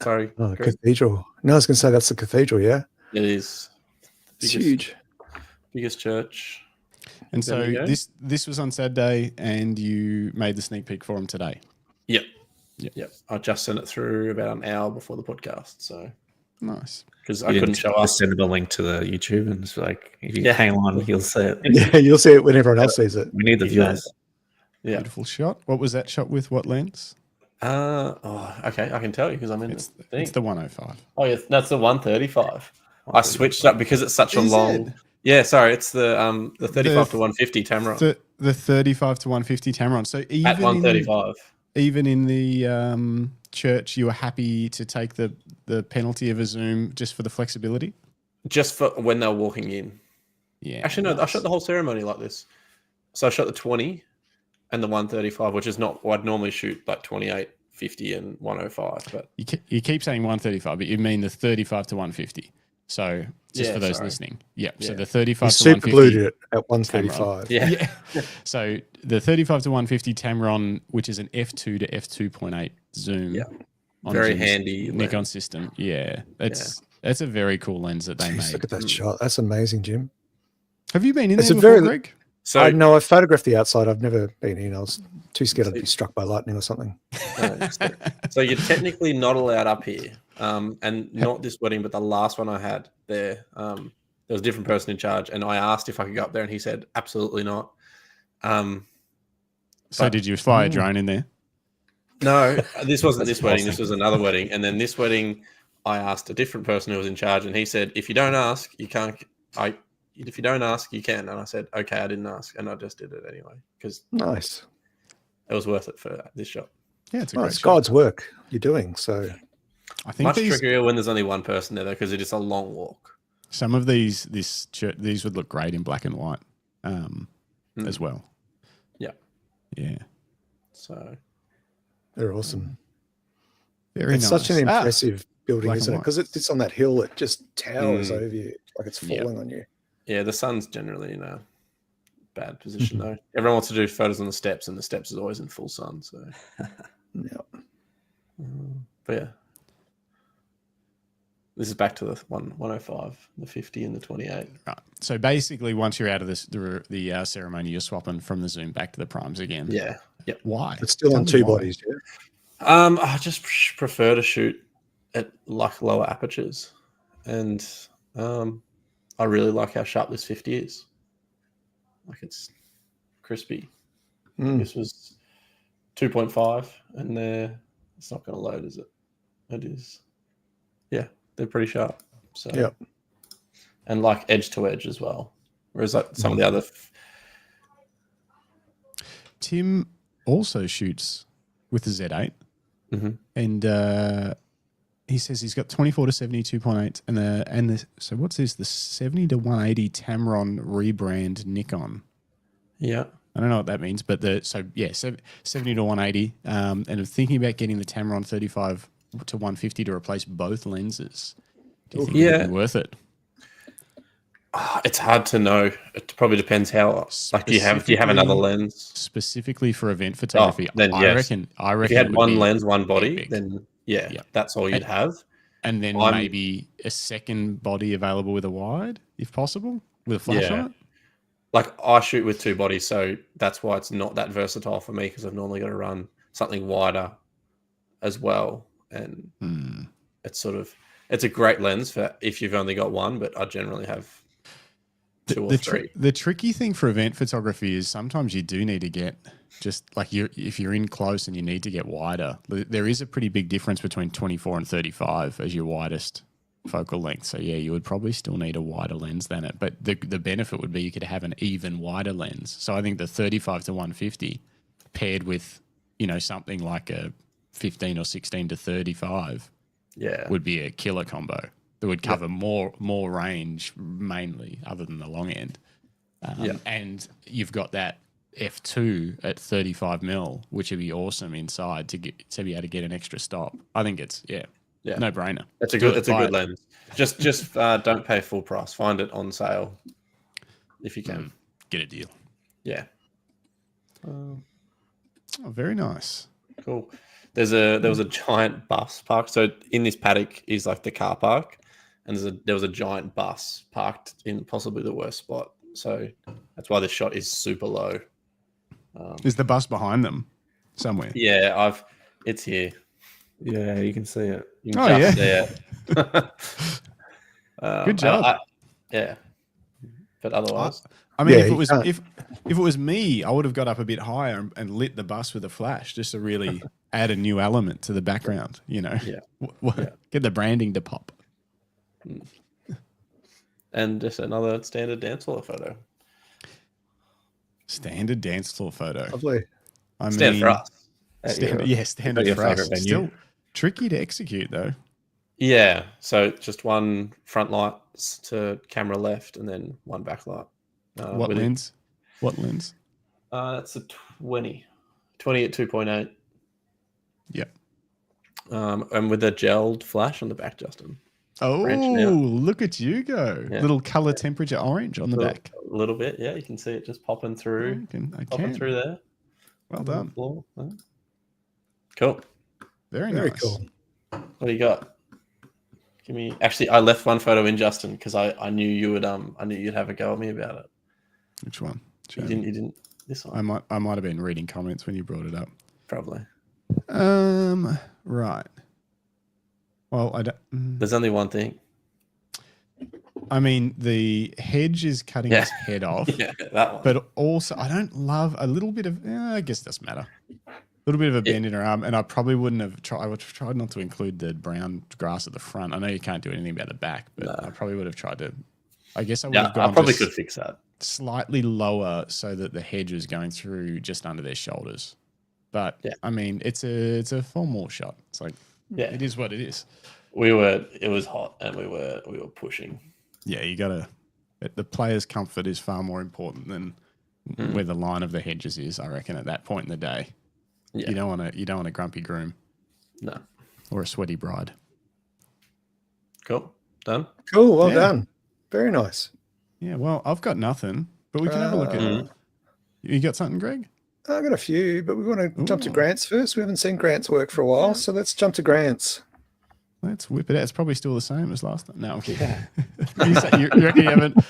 Sorry. Oh, cathedral. No, I was going to say that's the cathedral, yeah? It is. It's huge. Biggest church. And so this was on Saturday and you made the sneak peek for him today? Yep. I just sent it through about an hour before the podcast. So nice. Because I couldn't show up. Just send him a link to the YouTube and it's like, if you hang on, you'll see it. Yeah, you'll see it when everyone else sees it. We need the viewers. Yeah. Beautiful shot. What was that shot with? What lens? Okay, I can tell you because I'm in It's the thing. It's the 105. Oh, yeah, that's the 135. I switched up because it's such a long. Yeah, sorry, it's the 35 to 150 Tamron. The 35 to 150 Tamron. So even at 135. Even in the church, you were happy to take the penalty of a zoom just for the flexibility? Just for when they were walking in. Yeah. Actually, no, I shot the whole ceremony like this. So I shot the 20 and the 135, which is not what I'd normally shoot, like 28, 50, and 105. But you keep saying 135, but you mean the 35 to 150. So just for those listening. Yep. Yeah. So the 35 to 150. Super glued it at 135. Yeah. So the 35 to 150 Tamron, which is an f2 to f2.8 zoom. Yeah. Very handy Nikon lens. system. Yeah. It's a very cool lens that they made. Look at that shot. That's amazing, Jim. Have you been in there before, Greg? So I know I photographed the outside. I've never been in. I was too scared I'd be struck by lightning or something. So you're technically not allowed up here, and not this wedding, but the last one I had there. There was a different person in charge, and I asked if I could go up there, and he said absolutely not. So did you fly a drone in there? No, this wasn't this wedding. This was another wedding, and then this wedding, I asked a different person who was in charge, and he said, "If you don't ask, you can't." If you don't ask, you can. And I said, "Okay, I didn't ask," and I just did it anyway because nice. It was worth it for this shot. Yeah, it's a great it's God's work you're doing. So I think much trickier when there's only one person there, though, because it is a long walk. Some of these would look great in black and white as well. Yeah. So they're awesome. Very it's nice. such an impressive building, black isn't it? and Because it's on that hill. It just towers over you like it's falling on you. Yeah, the sun's generally in a bad position though. Everyone wants to do photos on the steps, and the steps is always in full sun. So, but yeah, this is back to the 105, the 50, and the 28. Right. So basically, once you're out of the ceremony, you're swapping from the zoom back to the primes again. Yeah. Yep. Why? It's still on two bodies. Yeah. I just prefer to shoot at like lower apertures, and I really like how sharp this 50 is. Like it's crispy. This was 2.5, and it's not going to load, is it? It is. Yeah, they're pretty sharp. So and like edge to edge as well. Whereas like some of the other. Tim also shoots with the Z8, and he says he's got 24 to 70 2.8, and so what's this? The 70 to 180 Tamron rebrand Nikon. Yeah, I don't know what that means, but 70 to 180, and I'm thinking about getting the Tamron 35 to 150 to replace both lenses. Do you think it would be worth it? It's hard to know. It probably depends how. Like, do you have another lens specifically for event photography? Then I reckon. If you had one lens, one body, then that's all you'd have. And then maybe a second body available with a wide, if possible, with a flash on it. Like I shoot with two bodies, so that's why it's not that versatile for me, because I've normally got to run something wider as well, and it's a great lens for if you've only got one, but I generally have two or three. The tricky thing for event photography is sometimes you do need to get just like if you're in close and you need to get wider. There is a pretty big difference between 24 and 35 as your widest focal length. So yeah, you would probably still need a wider lens than it. But the benefit would be you could have an even wider lens. So I think the 35 to 150 paired with, something like a 15 or 16 to 35 would be a killer combo. That would cover more range mainly, other than the long end. And you've got that f2 at 35 mil, which would be awesome inside to be able to get an extra stop. I think it's no brainer. It's a good lens. Just don't pay full price. Find it on sale if you can. Get a deal. Yeah. Very nice. Cool. There was a giant bus park. So in this paddock is like the car park. And there was a giant bus parked in possibly the worst spot. So that's why the shot is super low. Is the bus behind them somewhere? Yeah, it's here. Yeah, you can see it. You can see it. Good job. But otherwise, I mean, if it was me, I would have got up a bit higher and lit the bus with a flash just to really add a new element to the background. Get the branding to pop. And just another standard dance floor photo. Standard dance floor photo. Lovely. Standard for us. Standard for us. Still tricky to execute though. Yeah. So just one front lights to camera left, and then one back light. What lens? What lens? That's a 20 at 2.8. Yep. And with a gelled flash on the back, Justin. Oh, look at you go. Yeah. Little color temperature orange on the back. A little bit, yeah. You can see it just popping through. Popping through there. Well done. Cool. Very nice. Cool. What do you got? Actually, I left one photo in, Justin, because I knew you would I knew you'd have a go at me about it. Which one? You didn't. This one. I might have been reading comments when you brought it up. Probably. Right. Well, I don't. There's only one thing. I mean, the hedge is cutting his head off. Yeah, that one. But also, I don't love a little bit of. I guess it doesn't matter. A little bit of a bend in her arm, and I probably wouldn't have tried. I would have tried not to include the brown grass at the front. I know you can't do anything about the back, but I probably would have tried to. I guess I would have gone. I probably could fix that slightly lower so that the hedge was going through just under their shoulders. But I mean, it's a formal shot. It's like it is what it is. It was hot, and we were pushing. Yeah, you gotta. The player's comfort is far more important than where the line of the hedges is. I reckon at that point in the day. Yeah. You don't want a grumpy groom. No. Or a sweaty bride. Cool. Done? Cool. Well done. Very nice. Yeah, well, I've got nothing, but we can have a look at You got something, Greg? I've got a few, but we want to jump to Grant's first. We haven't seen Grant's work for a while, so let's jump to Grant's. Let's whip it out. It's probably still the same as last time. No, I'm kidding. you reckon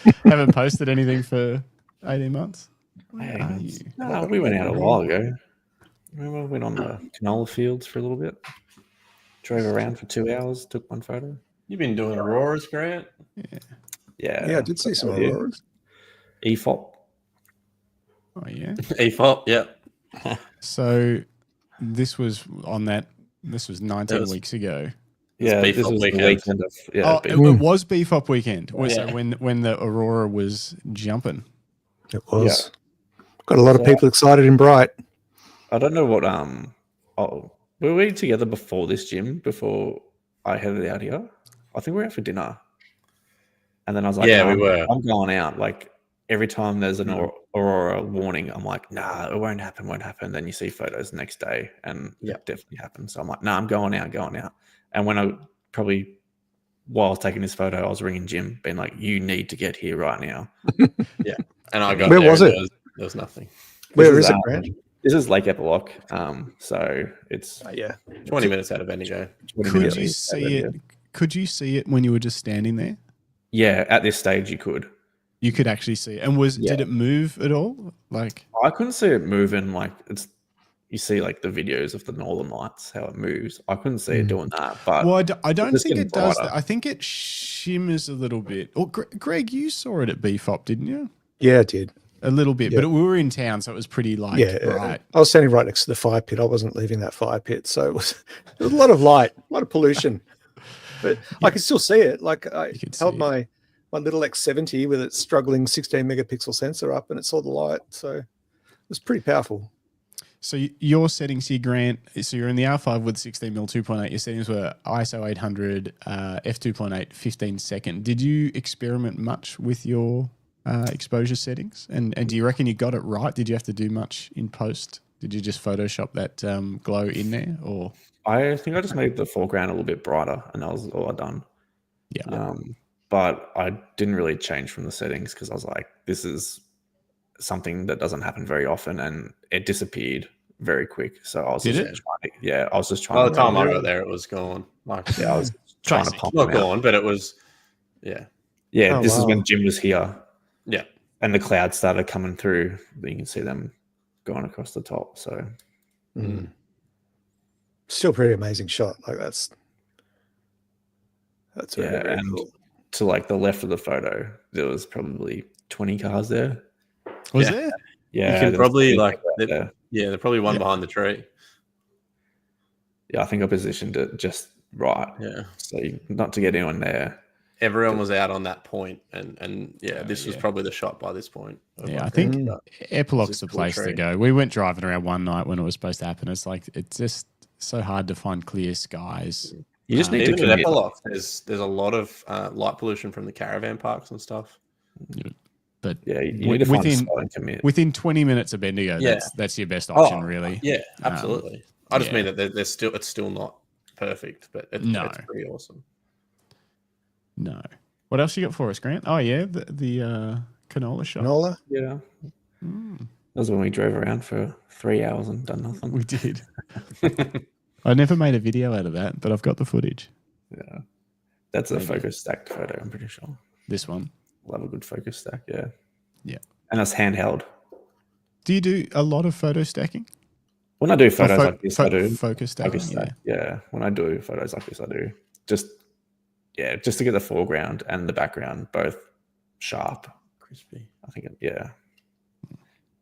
you haven't posted anything for 18 months? No, we went out a while ago. Remember, went on the canola fields for a little bit. Drove around for 2 hours, took one photo. You've been doing auroras, Grant? Yeah, I did see some auroras. EFOP. Oh, yeah. EFOP, yeah. So this was 19 weeks ago. Yeah, this was the weekend of... Yeah, it was Beef-Up weekend. So when the aurora was jumping. It was. Yeah. Got a lot of people excited in Bright. I don't know what were we together before this gym, before I headed out here? I think we were out for dinner. And then I was like, we were. I'm going out. Like every time there's an aurora warning, I'm like, nah, it won't happen. Then you see photos the next day and it definitely happened. So I'm like, nah, I'm going out. And when while I was taking this photo, I was ringing Jim, being like, you need to get here right now. Yeah. And I got Where there was it? There was nothing. Where is it, Grant? This is Lake Epilock, so it's 20 minutes out of Bendigo. Could you see it? Could you see it when you were just standing there? Yeah, at this stage you could. You could actually see it. And did it move at all? Like I couldn't see it moving. Like you see like the videos of the Northern Lights, how it moves. I couldn't see it doing that. But I don't think it does that. I think it shimmers a little bit. Or Greg, you saw it at BFOP, didn't you? Yeah, I did. A little bit, but we were in town, so it was pretty bright. I was standing right next to the fire pit. I wasn't leaving that fire pit, so there was a lot of light, a lot of pollution. But I could still see it. Like I held my little X70 with its struggling 16 megapixel sensor up, and it saw the light. So it was pretty powerful. So your settings here, Grant, so you're in the R5 with 16mm 2.8. Your settings were ISO 800, f2.8, 15 second. Did you experiment much with your exposure settings? And do you reckon you got it right? Did you have to do much in post? Did you just Photoshop that glow in there? Or I think I just made the foreground a little bit brighter, and that was all I done. Yeah. But I didn't really change from the settings because I was like, this is something that doesn't happen very often, and it disappeared very quick. So I was I was just trying. By the time I got there, it was gone. Like, I was trying to pump not gone, but it was. Yeah. This is when Jim was here. Yeah. And the clouds started coming through. You can see them going across the top. So still pretty amazing shot. Like that's very, very cool. To like the left of the photo, there was probably 20 cars there. Was there? Yeah. You can probably they're probably one behind the tree. Yeah, I think I positioned it just right. Yeah. So not to get anyone there. Everyone was out on that point, and this was probably the shot by this point. I think Epilogue's the place to go. We went driving around one night when it was supposed to happen. It's like it's just so hard to find clear skies. You just need to commit. Epilogue, there's a lot of light pollution from the caravan parks and stuff. But you need to find a spot and commit. Within 20 minutes of Bendigo, that's your best option, really. Yeah, absolutely. I just mean that it's still not perfect, but it's pretty awesome. No. What else you got for us, Grant? Oh yeah, the canola shot. Canola? Yeah. That was when we drove around for 3 hours and done nothing. We did. I never made a video out of that, but I've got the footage. Yeah. That's a focus stacked photo, I'm pretty sure. This one. Love a good focus stack, yeah. Yeah. And that's handheld. Do you do a lot of photo stacking? When I do photos like this, I do. Focus stacking, yeah. When I do photos like this, I do. Just to get the foreground and the background both sharp. Crispy. I think,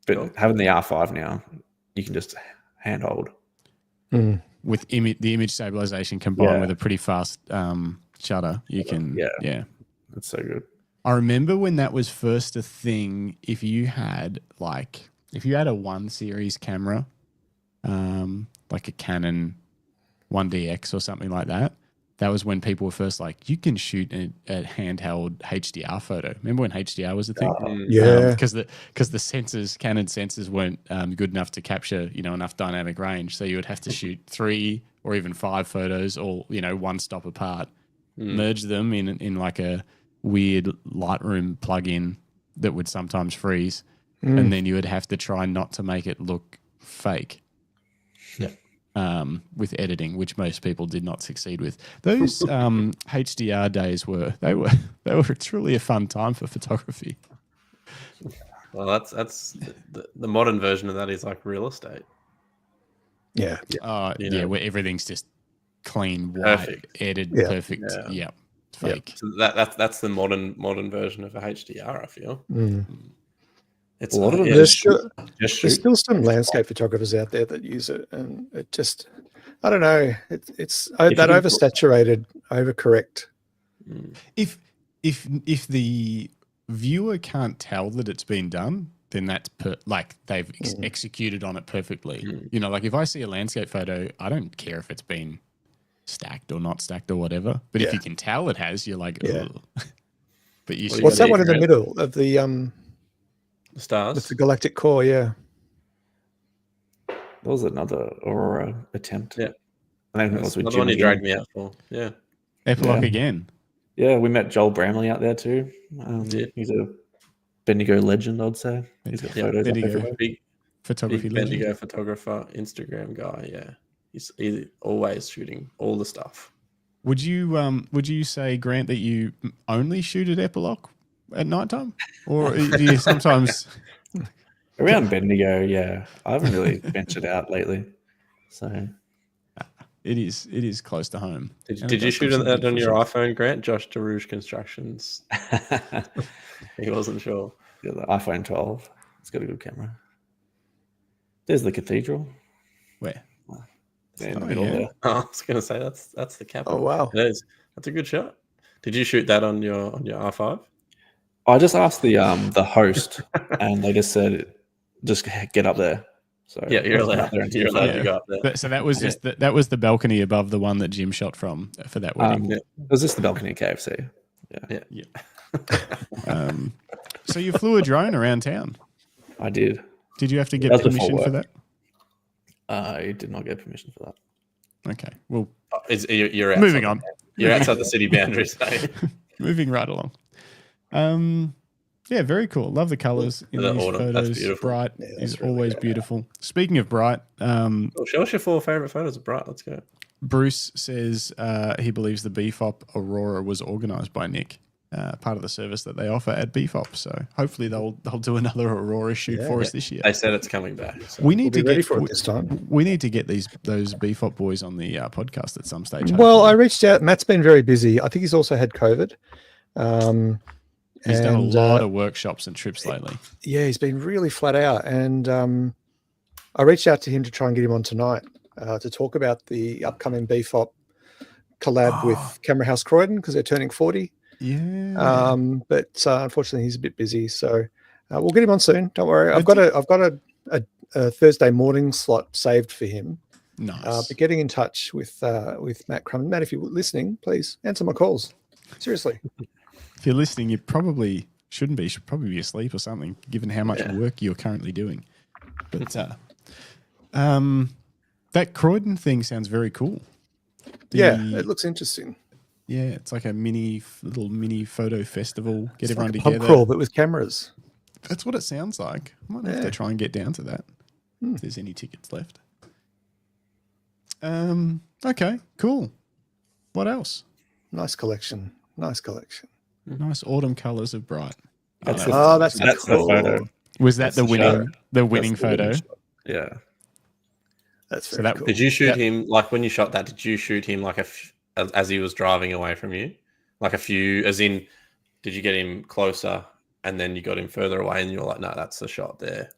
But having the R5 now, you can just handhold. With the image stabilization combined with a pretty fast shutter, you can, That's so good. I remember when that was first a thing, if you had a 1 series camera, like a Canon 1DX or something like that, that was when people were first like, you can shoot a handheld HDR photo. Remember when HDR was a thing? Because the sensors, Canon sensors weren't good enough to capture, enough dynamic range. So you would have to shoot 3 or even 5 photos all, one stop apart, merge them in like a weird Lightroom plugin that would sometimes freeze. And then you would have to try not to make it look fake. With editing, which most people did not succeed with. Those HDR days were truly a fun time for photography. Well, that's the modern version of that is like real estate. Yeah. Where everything's just clean, white, perfect. Edited, perfect. Yeah. Fake. So that's the modern version of a HDR, I feel. It's a lot of them. There's still some landscape photographers out there that use it, and it just, I don't know. It's that oversaturated, overcorrect. If the viewer can't tell that it's been done, then that's they've executed on it perfectly. Like if I see a landscape photo, I don't care if it's been stacked or not stacked or whatever. But if you can tell it has, you're like, ugh. But what's that one in the middle of the stars? It's the galactic core, That was another Aurora attempt. Yeah. I think it was with another Jim one you again. dragged me out for. Yeah. Epilogue again. Yeah, we met Joel Bramley out there too. He's a Bendigo legend, I'd say. He's got photos Bendigo. Big Photography legend. Bendigo photographer, Instagram guy, He's always shooting all the stuff. Would you say, Grant, that you only shoot at Epilogue at nighttime? Or do you sometimes around Bendigo, I haven't really ventured out lately. So it is close to home. Did you shoot that on your iPhone, Grant? Josh DeRouge Constructions. He wasn't sure. Yeah, the iPhone 12. It's got a good camera. There's the cathedral. Where? In the middle there. I was going to say that's the capital. Oh wow, it is. That's a good shot. Did you shoot that on your R5? I just asked the host, and they just said, "Just get up there." So you're allowed. You're allowed to go up there. So that was just that was the balcony above the one that Jim shot from for that wedding. Was this the balcony at KFC? Yeah. So you flew a drone around town. I did. Did you have to get permission for that? I did not get permission for that. Okay. Well, you're moving on. You're outside the city boundaries. Moving right along. Yeah, very cool. Love the colors in these photos. Bright is always beautiful. Speaking of bright, show us your 4 favorite photos of bright. Let's go. Bruce says he believes the BFOP Aurora was organized by Nick. Part of the service that they offer at BFOP. So hopefully they'll do another Aurora shoot for us this year. They said it's coming back. So we need to get ready for it this time. We need to get those BFOP boys on the podcast at some stage. Well, I reached out. Matt's been very busy. I think he's also had COVID. He's done a lot of workshops and trips lately. Yeah, he's been really flat out. And I reached out to him to try and get him on tonight to talk about the upcoming BFOP collab with Camera House Croydon because they're turning 40. Yeah. But unfortunately, he's a bit busy, so we'll get him on soon. Don't worry. I've got a Thursday morning slot saved for him. Nice. But getting in touch with Matt Crum. Matt, if you're listening, please answer my calls. Seriously. If you're listening, you probably shouldn't be. You should probably be asleep or something, given how much work you're currently doing. But that Croydon thing sounds very cool. It looks interesting. Yeah, it's like a little mini photo festival. Get it's everyone like a together. Pub crawl, but with cameras. That's what it sounds like. I might have to try and get down to that. If there's any tickets left. Okay, cool. What else? Nice collection. Nice autumn colours of bright. That's that's the cool. photo. Was that the winning photo? Yeah. That's very cool. Did you shoot him, like when you shot that, did you shoot him like as he was driving away from you? Like a few, as in, did you get him closer and then you got him further away and you were like, no, that's the shot there?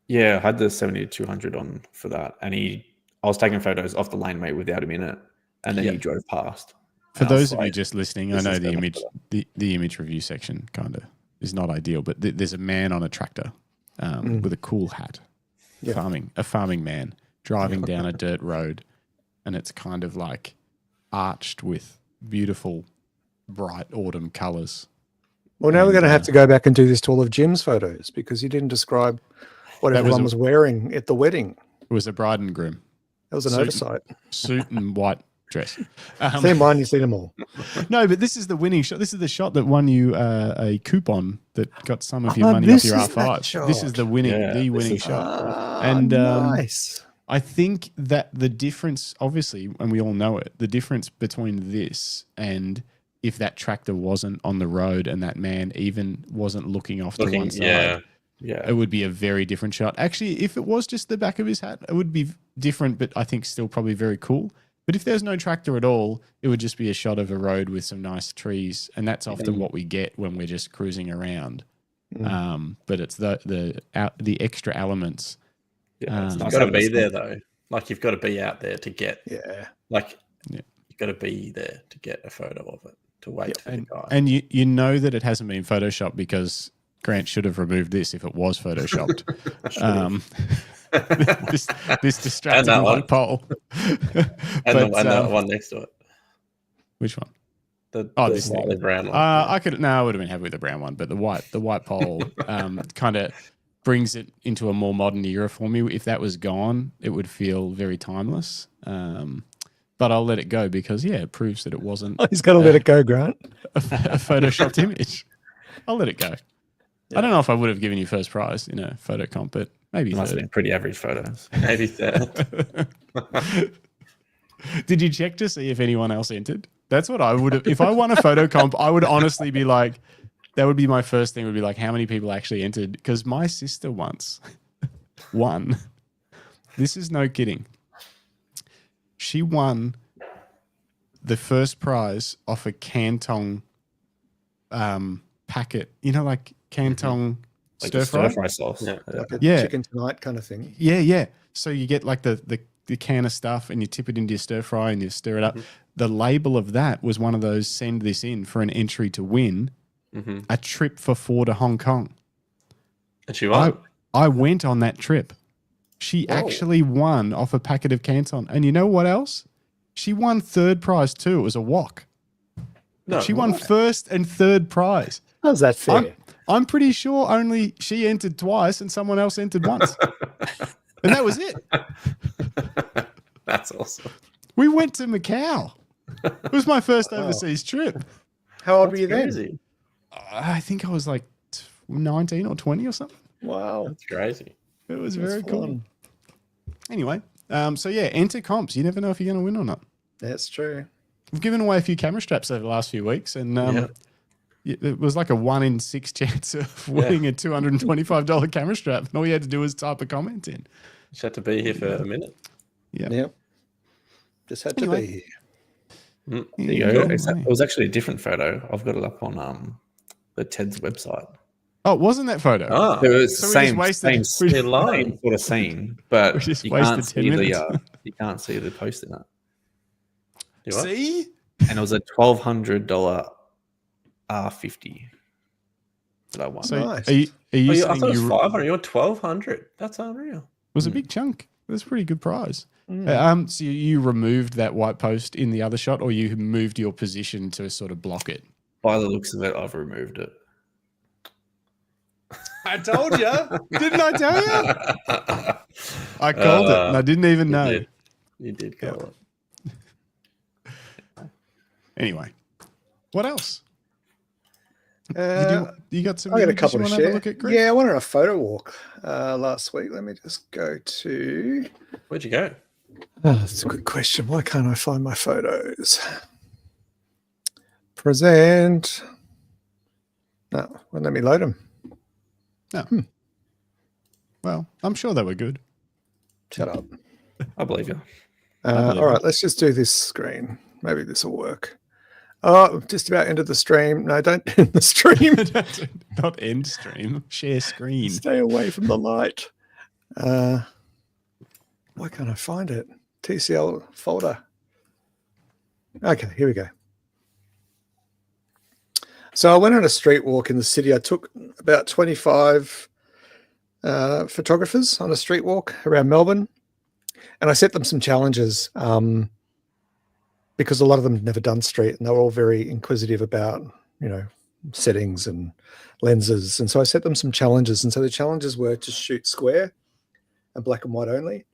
Yeah, I had the 70-200 on for that. And I was taking photos off the laneway without him in it. And then he drove past. For those of you just listening, I know the image review section kind of is not ideal, but there's a man on a tractor with a cool hat, a farming man driving down a dirt road, and it's kind of like arched with beautiful, bright autumn colours. Well, now we're going to have to go back and do this to all of Jim's photos because you didn't describe what everyone was wearing at the wedding. It was a bride and groom. That was an oversight. Suit and white dress. Seen one, you've seen them all. No, but this is the winning shot. This is the shot that won you a coupon that got some of your money off your R5. This is the winning shot. And nice. I think that the difference, obviously, and we all know it, the difference between this and if that tractor wasn't on the road and that man even wasn't looking off to one side, it would be a very different shot. Actually, if it was just the back of his hat, it would be different, but I think still probably very cool. But if there's no tractor at all, it would just be a shot of a road with some nice trees, and that's often what we get when we're just cruising around. But it's the extra elements. Yeah, you've got to be there though. Like you've got to be out there to get. Like you've got to be there to get a photo of it. To wait for the guy. And you know that it hasn't been photoshopped because Grant should have removed this if it was photoshopped. this distracting white pole. And the one next to it. Which one? The brown one. I would have been happy with the brown one, but the white pole kind of brings it into a more modern era for me. If that was gone, it would feel very timeless. But I'll let it go because it proves that it wasn't. He's got to let it go, Grant. A photoshopped image. I'll let it go. I don't know if I would have given you first prize in a photo comp, but maybe must have been pretty average photos. Maybe third. Did you check to see if anyone else entered? That's what I would have. If I won a photo comp, I would honestly be like, that would be my first thing. Would be like, how many people actually entered? Because my sister once won. This is no kidding. She won the first prize off a Canton packet. You know, like Canton stir fry sauce. Like a chicken tonight kind of thing. Yeah. So you get like the can of stuff and you tip it into your stir fry and you stir it up. The label of that was one of those send this in for an entry to win a trip for 4 to Hong Kong. And she won? I went on that trip. She actually won off a packet of Canton. And you know what else? She won third prize too. It was a wok. No, she won first and third prize. How's that fair? I'm pretty sure only she entered twice and someone else entered once. And that was it. That's awesome. We went to Macau. It was my first overseas trip. How old were you then? I think I was like 19 or 20 or something. Wow. That's crazy. It was very cool. Anyway, enter comps. You never know if you're going to win or not. That's true. We've given away a few camera straps over the last few weeks, and it was like a 1 in 6 chance of winning a $225 camera strap. And all you had to do was type a comment in. Just had to be here for a minute. Yep. Just had to be here. There you go. It was actually a different photo. I've got it up on the TED's website. Oh, it wasn't that photo? Oh, it was same sort of scene, but you can't see the post in it. See? And it was a $1,200 R50 that I won. So nice. Are you I saying thought it was 500? You're 1,200. That's unreal. It was a big chunk. It was a pretty good prize. So you removed that white post in the other shot, or you moved your position to sort of block it? By the looks of it, I've removed it. I told you. Didn't I tell you? I called it, and I didn't even know. You did call it. Anyway, what else? You got some? I got a couple to share. I went on a photo walk last week. Let me just go to. Where'd you go? Oh, that's a good question. Why can't I find my photos? Present. No, well, let me load them. No. Well, I'm sure they were good. Shut up. I believe you. All right, let's just do this screen. Maybe this will work. Oh, just about ended the stream. No, don't end the stream. Not end stream. Share screen. Stay away from the light. Why can't I find it? TCL folder. Okay, here we go. So I went on a street walk in the city. I took about 25 photographers on a street walk around Melbourne, and I set them some challenges because a lot of them had never done street, and they were all very inquisitive about, settings and lenses. And so I set them some challenges. And so the challenges were to shoot square and black and white only.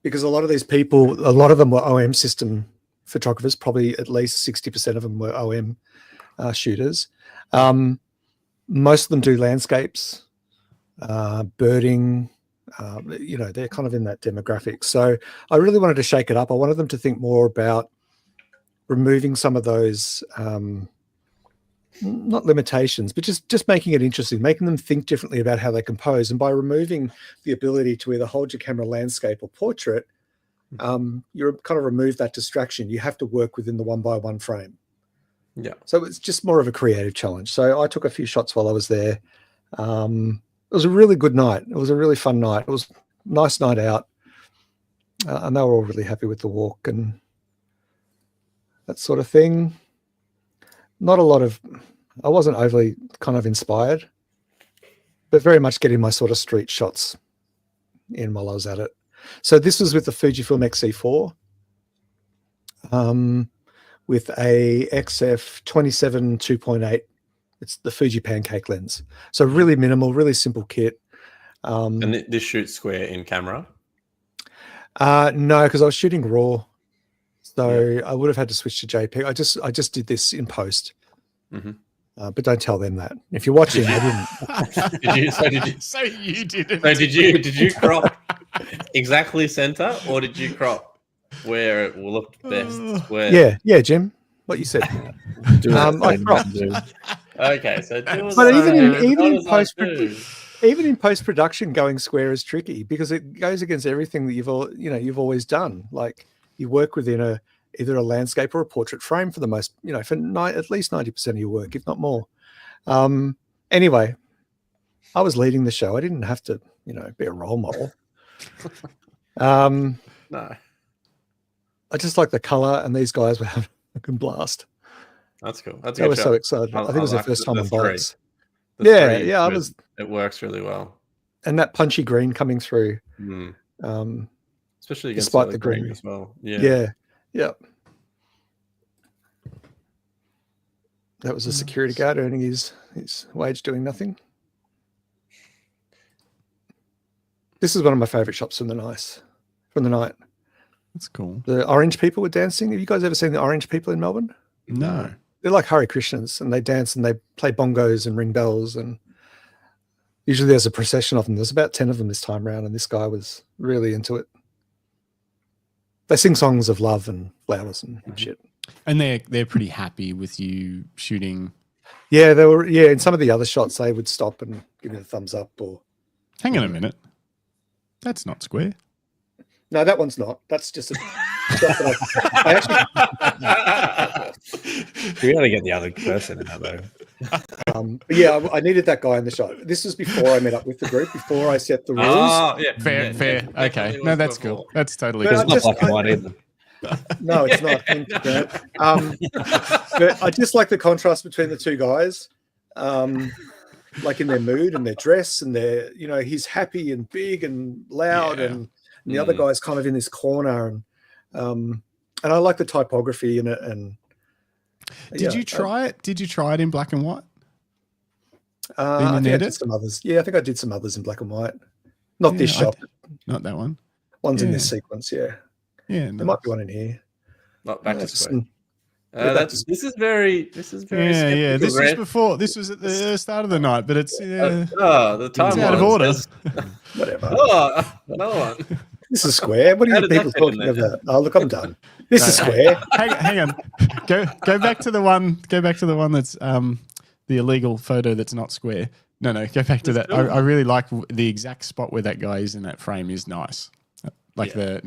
Because a lot of these people, a lot of them were OM system photographers, probably at least 60% of them were OM shooters. Most of them do landscapes, birding, they're kind of in that demographic. So I really wanted to shake it up. I wanted them to think more about removing some of those, not limitations, but just making it interesting, making them think differently about how they compose. And by removing the ability to either hold your camera landscape or portrait, you're kind of remove that distraction. You have to work within the 1x1 frame. Yeah. So it's just more of a creative challenge. So I took a few shots while I was there. It was a really good night. It was a really fun night. It was a nice night out. And they were all really happy with the walk and that sort of thing. Not a lot of, I wasn't overly kind of inspired, but very much getting my sort of street shots in while I was at it. So this was with the Fujifilm X-E4 with a XF 27 2.8. It's the Fuji pancake lens. So really minimal, really simple kit. And this shoots square in camera? No, because I was shooting RAW. So I would have had to switch to JPEG. I just did this in post. Mm-hmm. But don't tell them that. If you're watching, I So didn't. So you didn't. So did you crop exactly center, or did you crop where it will look best? Yeah, Jim. What you said. I cropped. Okay, so but even in post production, going square is tricky because it goes against everything that you've always done. Like you work within either a landscape or a portrait frame for the most, for at least 90% of your work, if not more. Anyway, I was leading the show. I didn't have to, be a role model. No. I just like the color, and these guys were having a fucking blast. That's cool. That's they were so excited. I think it was their first time on bikes. Yeah, I was. It works really well. And that punchy green coming through. Especially against despite the green as well. Yeah. That was a security guard earning his wage doing nothing. This is one of my favorite shots from the night. That's cool. The orange people were dancing. Have you guys ever seen the orange people in Melbourne? No. They're like Hare Krishnas, and they dance and they play bongos and ring bells, and usually there's a procession of them. There's about 10 of them this time around, and this guy was really into it. They sing songs of love and flowers and shit. And they're pretty happy with you shooting. Yeah, they were. Yeah, in some of the other shots, they would stop and give me a thumbs up. Or hang on a minute, that's not square. No, that one's not. That's just a. We got to get the other person in that though. But yeah, I needed that guy in the shot. This was before I met up with the group. Before I set the rules. Oh, yeah, fair. Okay, no, that's cool. That's totally good. It's not black and white either. No, it's not. But I just like the contrast between the two guys, like in their mood and their dress, and their, he's happy and big and loud, and the other guy's kind of in this corner, and I like the typography in it. And did you try it? Did you try it in black and white? I think I did some others. Yeah, I think I did some others in black and white. Not this shot. Not that one. One's in this sequence. Yeah. Yeah, there might be one in here. Not back to square. This is very. Yeah. This was before. This was at the start of the night, but it's the time it's out of order. Whatever. Oh, another one. This is square. What are you people talking about? Oh, look, I'm done. This is square. Hang on. Go back to the one. Go back to the one that's the illegal photo that's not square. No, go back to That's that. cool. I really like the exact spot where that guy is in that frame is nice. Like the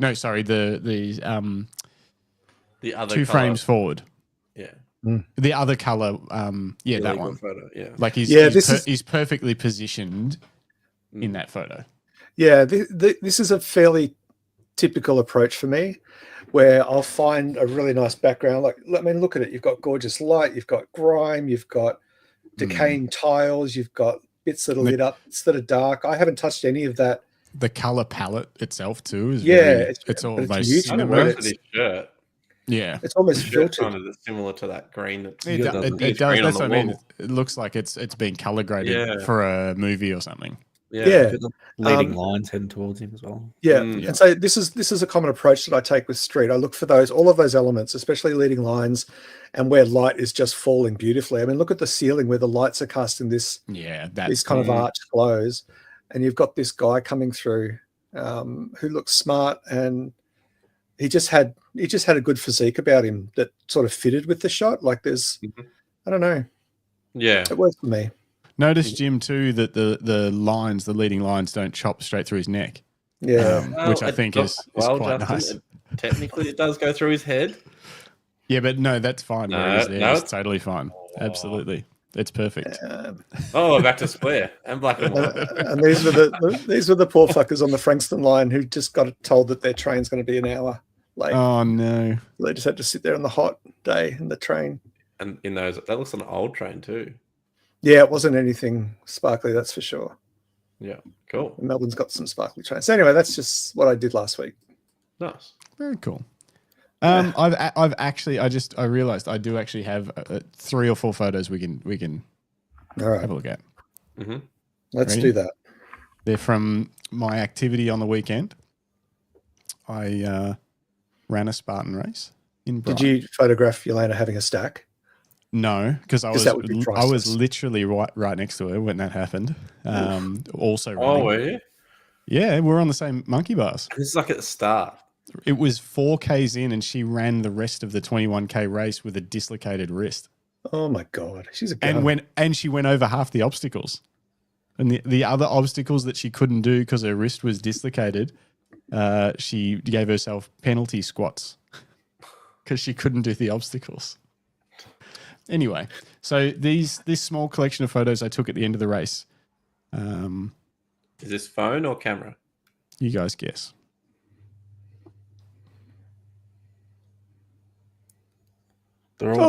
other two colour. frames forward. Yeah. The other color, that Illegal one. photo. Yeah. Like he's perfectly positioned in that photo. Yeah, this is a fairly typical approach for me, where I'll find a really nice background. Like, I mean, look at it. You've got gorgeous light. You've got grime. You've got decaying tiles. You've got bits that are lit up, bits that are dark. I haven't touched any of that. The color palette itself too is it's almost beautiful. I cinema. for this shirt. Yeah, it's almost Filtered. filtered. Kind of similar to that green. It does. That's what I mean. It looks like it's been color graded for a movie or something. Yeah. Leading lines heading towards him as well. Yeah. And so this is a common approach that I take with street. I look for all of those elements, especially leading lines, and where light is just falling beautifully. I mean, look at the ceiling where the lights are casting these kind of arched glows, and you've got this guy coming through who looks smart, and he just had a good physique about him that sort of fitted with the shot. Like there's, I don't know. Yeah, it worked for me. Notice, Jim, too, that the leading lines don't chop straight through his neck. Yeah. Which I think is quite nice. Technically, it does go through his head. Yeah, but no, that's fine. No, it's totally fine. Absolutely. It's perfect. Back to square and black and white. And these were the poor fuckers on the Frankston line who just got told that their train's going to be an hour late. Oh, no. They just had to sit there on the hot day in the train. And in those, that looks like an old train too. Yeah, it wasn't anything sparkly, that's for sure. Yeah, cool. Melbourne's got some sparkly trains. So anyway, that's just what I did last week. Nice. Very cool. I've actually, I realized I do actually have 3 or 4 photos we can all right. have a look at. Mm-hmm. Let's do that. They're from my activity on the weekend. I ran a Spartan race in Brighton. Did you photograph Yelena having a stack? No, because I was literally right next to her when that happened. Also running. Were you? Yeah, we're on the same monkey bars. This is like at the start. It was 4Ks in, and she ran the rest of the 21K race with a dislocated wrist. Oh my God, she's a gun. And she went over half the obstacles, and the other obstacles that she couldn't do because her wrist was dislocated, she gave herself penalty squats because she couldn't do the obstacles. Anyway, so this small collection of photos I took at the end of the race. Is this phone or camera? You guys guess.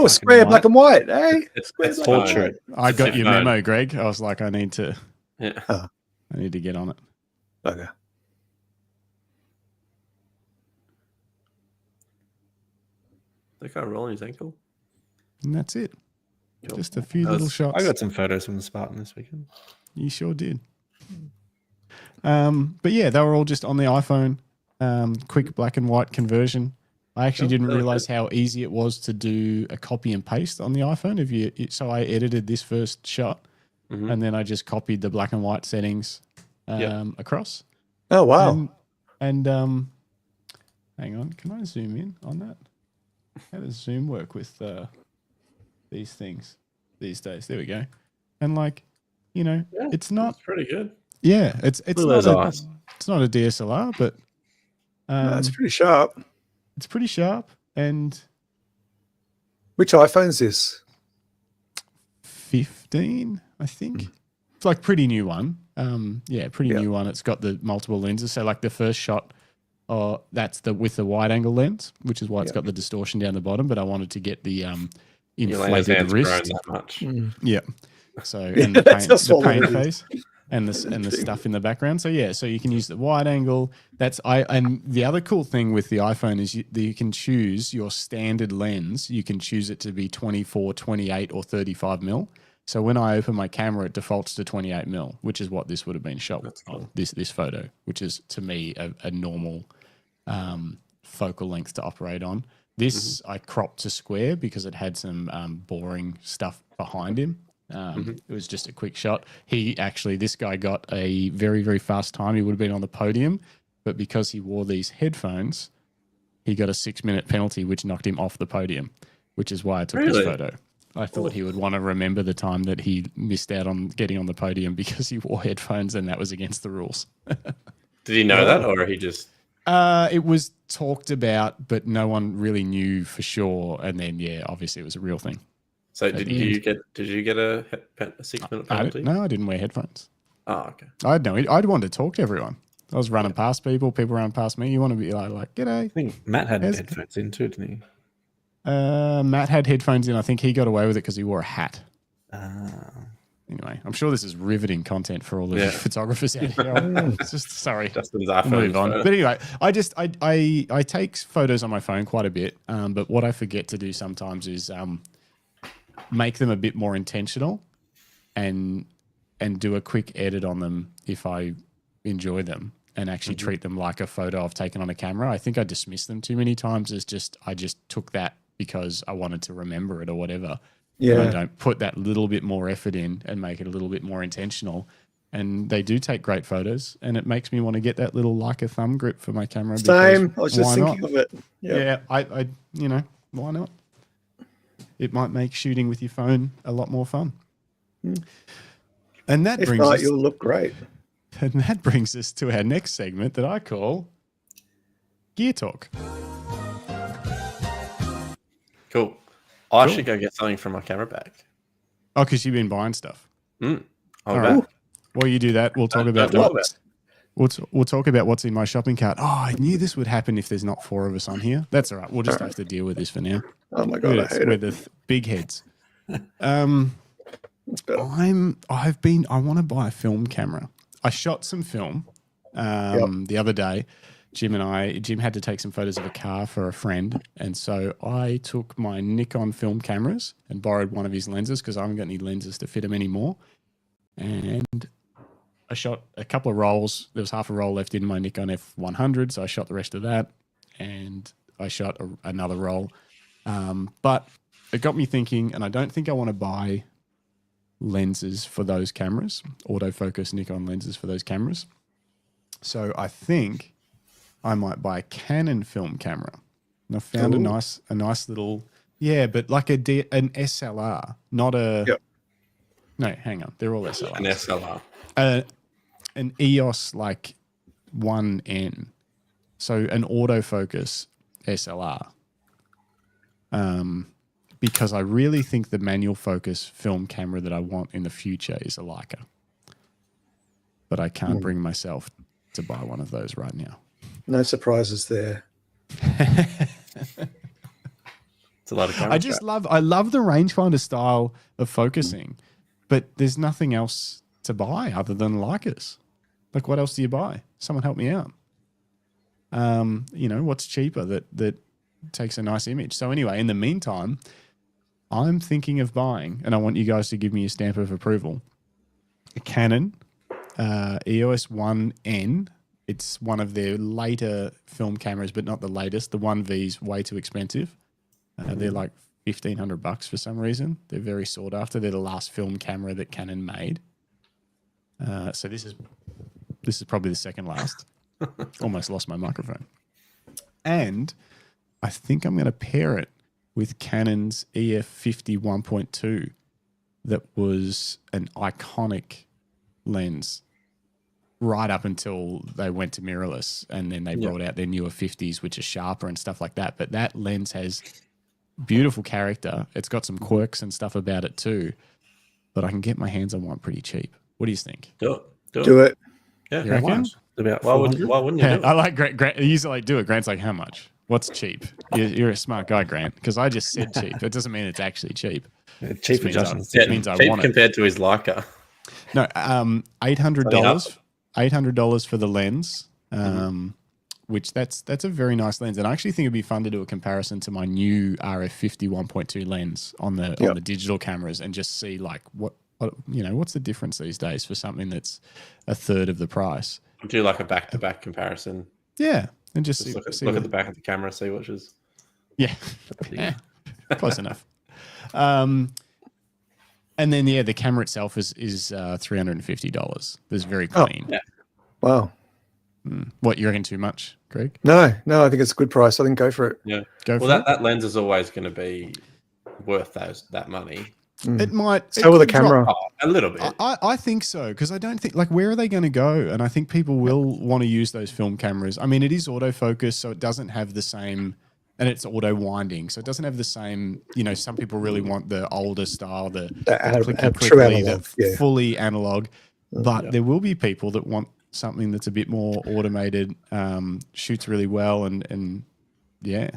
Square black and white, eh? It's portrait. I got your memo, Greg. I was like, I need to get on it. Okay. That guy rolling his ankle. And that's it. Cool. Just a few little shots. I got some photos from the Spartan this weekend. You sure did. But yeah, they were all just on the iPhone. Quick black and white conversion. I actually didn't realize how easy it was to do a copy and paste on the iPhone. So I edited this first shot, and then I just copied the black and white settings across. Oh wow! And hang on, can I zoom in on that? How does Zoom work with these things these days? There we go. And it's not pretty good. Yeah, it's not a DSLR, but it's pretty sharp. It's pretty sharp. And which iPhone is this? 15, I think. It's like pretty new one. New one. It's got the multiple lenses. So like the first shot, that's with the wide angle lens, which is why it's got the distortion down the bottom. But I wanted to get the inflated wrist. That much. Yeah. So and the paint face. And the stuff in the background. So you can use the wide angle. And the other cool thing with the iPhone is you can choose your standard lens. You can choose it to be 24, 28, or 35 mil. So when I open my camera, it defaults to 28 mil, which is what this would have been shot on. This photo, which is to me a normal focal length to operate on. This I cropped to square because it had some boring stuff behind him. It was just a quick shot. This guy got a very, very fast time. He would have been on the podium, but because he wore these headphones, he got a 6-minute penalty, which knocked him off the podium, which is why I took this photo. I thought he would want to remember the time that he missed out on getting on the podium because he wore headphones and that was against the rules. Did he know that, or he just? It was talked about, but no one really knew for sure. And then, obviously it was a real thing. So did you get a 6-minute penalty? No, I didn't wear headphones. Oh, okay. I'd want to talk to everyone. I was running past people running past me. You want to be like, g'day. I think Matt had headphones in too, didn't he? Matt had headphones in. I think he got away with it because he wore a hat. Ah. Anyway, I'm sure this is riveting content for all the photographers out here. It's just sorry. Justin's we'll move on. But anyway, I take photos on my phone quite a bit. But what I forget to do sometimes is make them a bit more intentional and do a quick edit on them if I enjoy them and actually treat them like a photo I've taken on a camera. I think I dismiss them too many times as I just took that because I wanted to remember it or whatever. Yeah. I don't put that little bit more effort in and make it a little bit more intentional. And they do take great photos, and it makes me want to get that little Leica thumb grip for my camera. Same. I was just thinking of it. Yep. Yeah, I why not? It might make shooting with your phone a lot more fun. And that if not, you'll look great. And that brings us to our next segment that I call Gear Talk. Cool. I should go get something from my camera bag. Oh, because you've been buying stuff. All right. While you do that, we'll talk about we'll talk about what's in my shopping cart. Oh, I knew this would happen if there's not 4 of us on here. That's all right. We'll just have to deal with this for now. Oh my god, we're the big heads. I want to buy a film camera. I shot some film the other day. Jim had to take some photos of a car for a friend. And so I took my Nikon film cameras and borrowed one of his lenses because I haven't got any lenses to fit them anymore. And I shot a couple of rolls. There was half a roll left in my Nikon F100, so I shot the rest of that. And I shot another roll. But it got me thinking, and I don't think I want to buy lenses for those cameras, autofocus Nikon lenses for those cameras. So I think I might buy a Canon film camera. And I found a nice little, but like an SLR, not a. Yep. No, hang on, they're all SLRs. An SLR. An EOS like 1N, so an autofocus SLR. Because I really think the manual focus film camera that I want in the future is a Leica, but I can't bring myself to buy one of those right now. No surprises there. It's a lot of camera. I love the rangefinder style of focusing, but there's nothing else to buy other than Leicas. Like, what else do you buy? Someone help me out. What's cheaper that takes a nice image? So anyway, in the meantime, I'm thinking of buying, and I want you guys to give me a stamp of approval, a Canon EOS 1N. It's one of their later film cameras, but not the latest. The 1V is way too expensive. They're like $1,500 for some reason. They're very sought after. They're the last film camera that Canon made. So this is probably the second last. Almost lost my microphone. And I think I'm going to pair it with Canon's EF50 1.2 that was an iconic lens right up until they went to mirrorless, and then they brought out their newer 50s, which are sharper and stuff like that. But that lens has beautiful character. It's got some quirks and stuff about it too, but I can get my hands on one pretty cheap. What do you think? Do it. Yeah, you reckon? About why wouldn't you do it? I like Grant. You usually do it. Grant's like, how much? What's cheap? You're a smart guy, Grant, because I just said cheap. It doesn't mean it's actually cheap. Cheap adjustments. It means I want it. Compared to his Leica. No, $800. $800 for the lens, which that's a very nice lens, and I actually think it'd be fun to do a comparison to my new RF50 1.2 lens on the digital cameras and just see like what's the difference these days for something that's a third of the price. Do like a back-to-back comparison. Yeah, and just look at the back of the camera, see which is. Yeah, close enough. And then the camera itself is $350. It's very clean. Oh, yeah. Wow. What, you reckon too much, Greg? No, I think it's a good price. I think go for it. Yeah. That lens is always going to be worth that money. It might. So will the camera. A little bit. I think so, because I don't think, like, where are they going to go? And I think people will want to use those film cameras. I mean, it is autofocus, so it doesn't have the same, and it's auto winding, so it doesn't have the same. You know, some people really want the older style, the fully analog. But there will be people that want something that's a bit more automated, shoots really well, and yeah.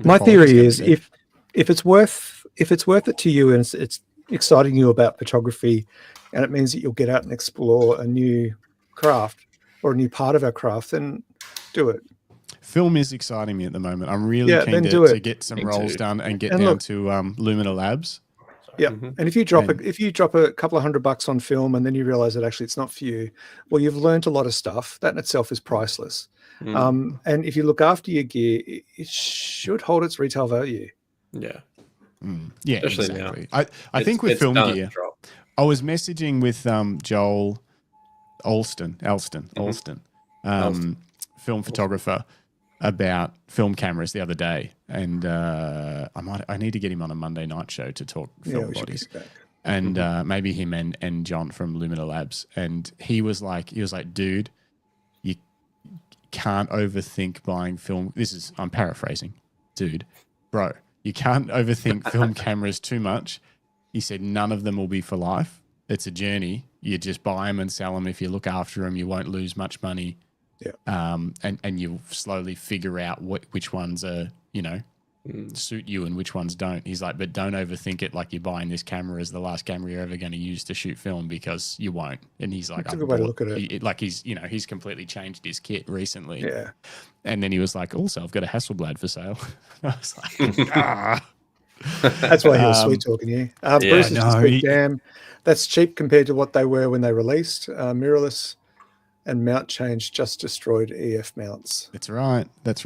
My theory is if it's worth it to you, and it's exciting you about photography, and it means that you'll get out and explore a new craft or a new part of our craft, then do it. Film is exciting me at the moment. I'm really keen to get some rolls done and get down to Lumina Labs. Yeah, and if you drop a couple of $100 on film, and then you realize that actually it's not for you, well, you've learned a lot of stuff. That in itself is priceless. And if you look after your gear, it should hold its retail value. Yeah. Yeah, especially exactly. now. I think with film gear, I was messaging with Joel Alston, film photographer, about film cameras the other day, and I need to get him on a Monday night show to talk film bodies, and maybe him and John from Lumina Labs, and he was like, dude, you can't overthink buying film. I'm paraphrasing, dude, bro. You can't overthink film cameras too much. He said none of them will be for life. It's a journey. You just buy them and sell them. If you look after them, you won't lose much money. Yeah. And you'll slowly figure out which ones are, suit you and which ones don't. He's like, but don't overthink it like you're buying this camera as the last camera you're ever going to use to shoot film, because you won't. And he's like, that's a good way to look at it. Like he's completely changed his kit recently. Yeah. And then he was like, also, I've got a Hasselblad for sale. I was like, That's why he was sweet talking you. Bruce is just damn, that's cheap compared to what they were when they released. Mirrorless and mount change just destroyed EF mounts. That's right. It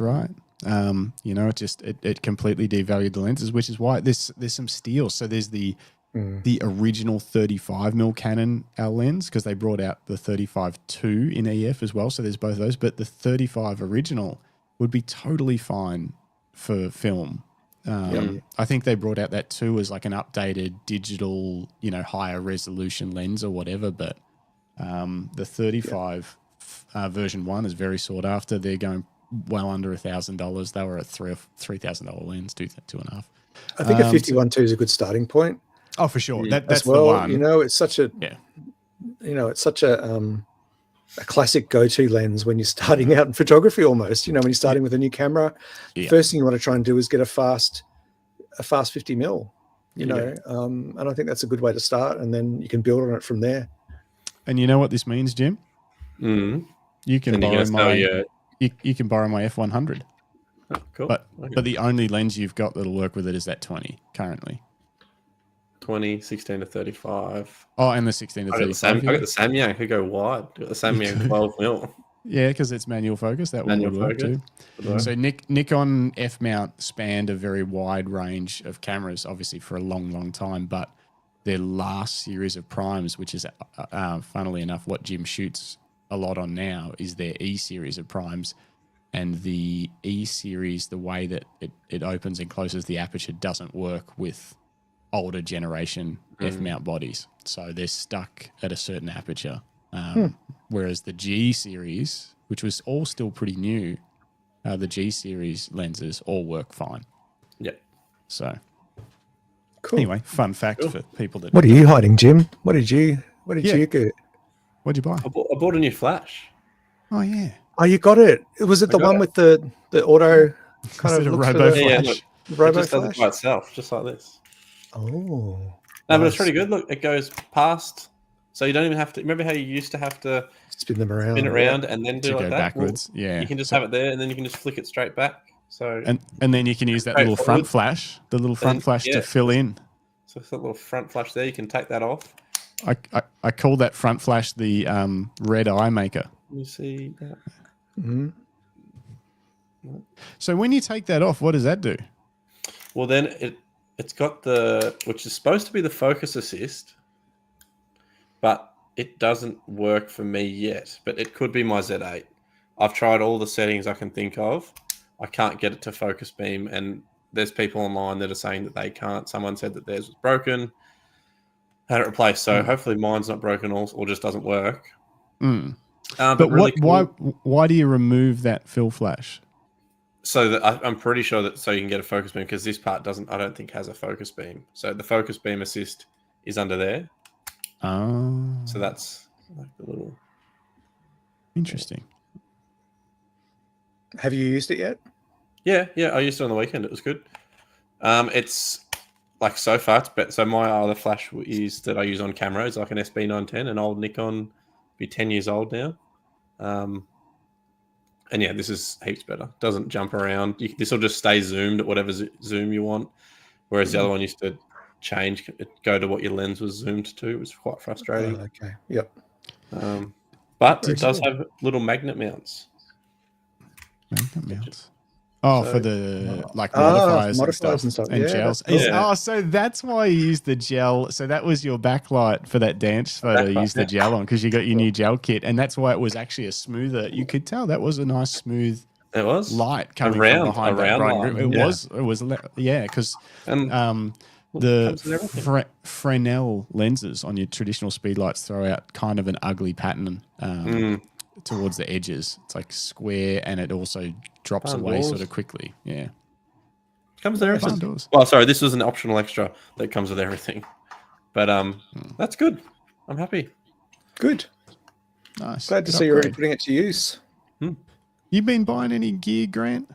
completely devalued the lenses, which is why there's some steel. So there's the original 35mm Canon lens, because they brought out the 35-2 in EF as well. So there's both of those, but the 35 original would be totally fine for film. I think they brought out that 2 as like an updated digital, higher resolution lens or whatever. But the 35 version 1 is very sought after. They're going well under $1,000. They were at $3,000 lens, $2,500. I think a 51-2 is a good starting point. Oh, for sure. That's the one. It's such a a classic go-to lens when you're starting out in photography. Almost, when you're starting with a new camera, the first thing you want to try and do is get a fast 50mm. And I think that's a good way to start, and then you can build on it from there. And you know what this means, Jim? You can borrow my. You can borrow my F100. Oh, cool. But the only lens you've got that'll work with it is that 20 currently. 20, 16 to 35. Oh, and the 16 to 35. I got the Samyang. Could go wide. I got the Samyang 12mm. Yeah, because it's manual focus. That one would work too. So Nikon F mount spanned a very wide range of cameras, obviously for a long, long time. But their last series of primes, which is funnily enough what Jim shoots a lot on now, is their E series of primes. And the E series, the way that it opens and closes the aperture doesn't work with older generation F mount bodies. So they're stuck at a certain aperture. Whereas the G series, which was all still pretty new, the G series lenses all work fine. Yep. So cool. Anyway, fun fact for people that. What are you hiding, Jim? What did you get? What'd you buy? I bought a new flash. Oh yeah. Oh, you got it. Was it the one with the auto kind of robo flash? Yeah, look, robo it just does flash? it by itself, just like this. Oh. No, but it's pretty good. Look, it goes past, so you don't even have to. Remember how you used to have to spin them around, and then do like go that backwards. Well, yeah, you can just have it there, and then you can just flick it straight back. So and then you can use that little front flash, to fill in. So it's a little front flash there. You can take that off. I call that front flash the red eye maker. You see that? Mm-hmm. So when you take that off, what does that do? Well, then it's got which is supposed to be the focus assist, but it doesn't work for me yet. But it could be my Z8. I've tried all the settings I can think of. I can't get it to focus beam, and there's people online that are saying that they can't. Someone said that theirs was broken, had it replaced. So hopefully mine's not broken or just doesn't work. But really why do you remove that fill flash? So that I'm pretty sure that so you can get a focus beam, because this part I don't think has a focus beam. So the focus beam assist is under there. Oh. So that's like the little. Interesting. Have you used it yet? Yeah. I used it on the weekend. It was good. It's like so far it's better. So my other flash is that I use on camera is like an SB910, an old Nikon, be 10 years old now. And yeah, this is heaps better. Doesn't jump around. This will just stay zoomed at whatever zoom you want. Whereas the other one used to change, go to what your lens was zoomed to. It was quite frustrating. Okay. Yep. But it does have little magnet mounts. Magnet mounts. Oh, so, for the modifiers and stuff. And gels. Cool. So that's why you used the gel. So that was your backlight for that dance photo. You used the gel on because you got your new gel kit, and that's why it was actually a smoother. You could tell that was a nice smooth. It was light coming from behind that bright group. It was because the Fresnel lenses on your traditional speed lights throw out kind of an ugly pattern towards the edges. It's like square, and it also drops away sort of quickly. Yeah. Comes with everything. Well, sorry, this was an optional extra that comes with everything. But that's good. I'm happy. Good. Nice. Glad to see you're already putting it to use. You been buying any gear, Grant?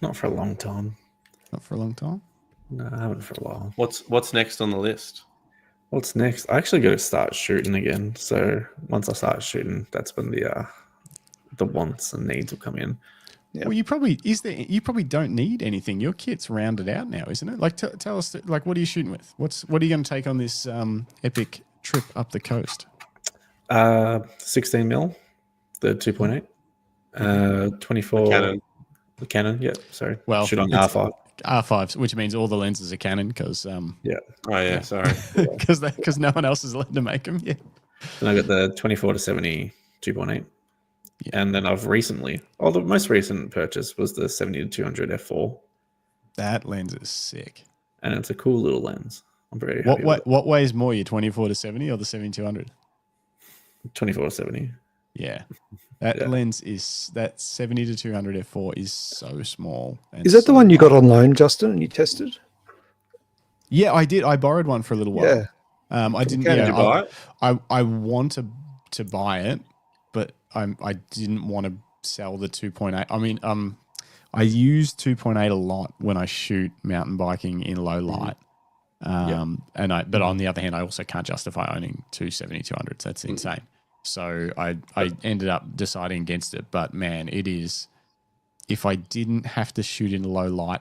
Not for a long time. Not for a long time? No, I haven't for a while. What's next on the list? What's next? I actually got to start shooting again. So once I start shooting, that's when the wants and needs will come in. Yeah. Well, you probably don't need anything. Your kit's rounded out now, isn't it? Like, tell us, like, what are you shooting with? What are you going to take on this epic trip up the coast? 16 mil, the 2.8, 24 the Canon. Yeah, sorry. Well, shoot on R5. R5s, which means all the lenses are Canon because sorry, because no one else is allowed to make them. Yeah. Then I got the 24 to 70 2.8. Yeah. And then I've recently, the most recent purchase was the 70 to 200 f4. That lens is sick. And it's a cool little lens. I'm very happy with it. What weighs more, your 24 to 70 or the 70-200? 24 to 70. Yeah. That lens is, that 70 to 200 f4 is so small. Is that the one you got on loan, Justin, and you tested? Yeah, I did. I borrowed one for a little while. Yeah. I didn't. Did you buy it? I want to buy it, but I didn't want to sell the 2.8. I mean, I use 2.8 a lot when I shoot mountain biking in low light. But on the other hand, I also can't justify owning two 70-200s. That's insane. So I ended up deciding against it. But man, it is, if I didn't have to shoot in low light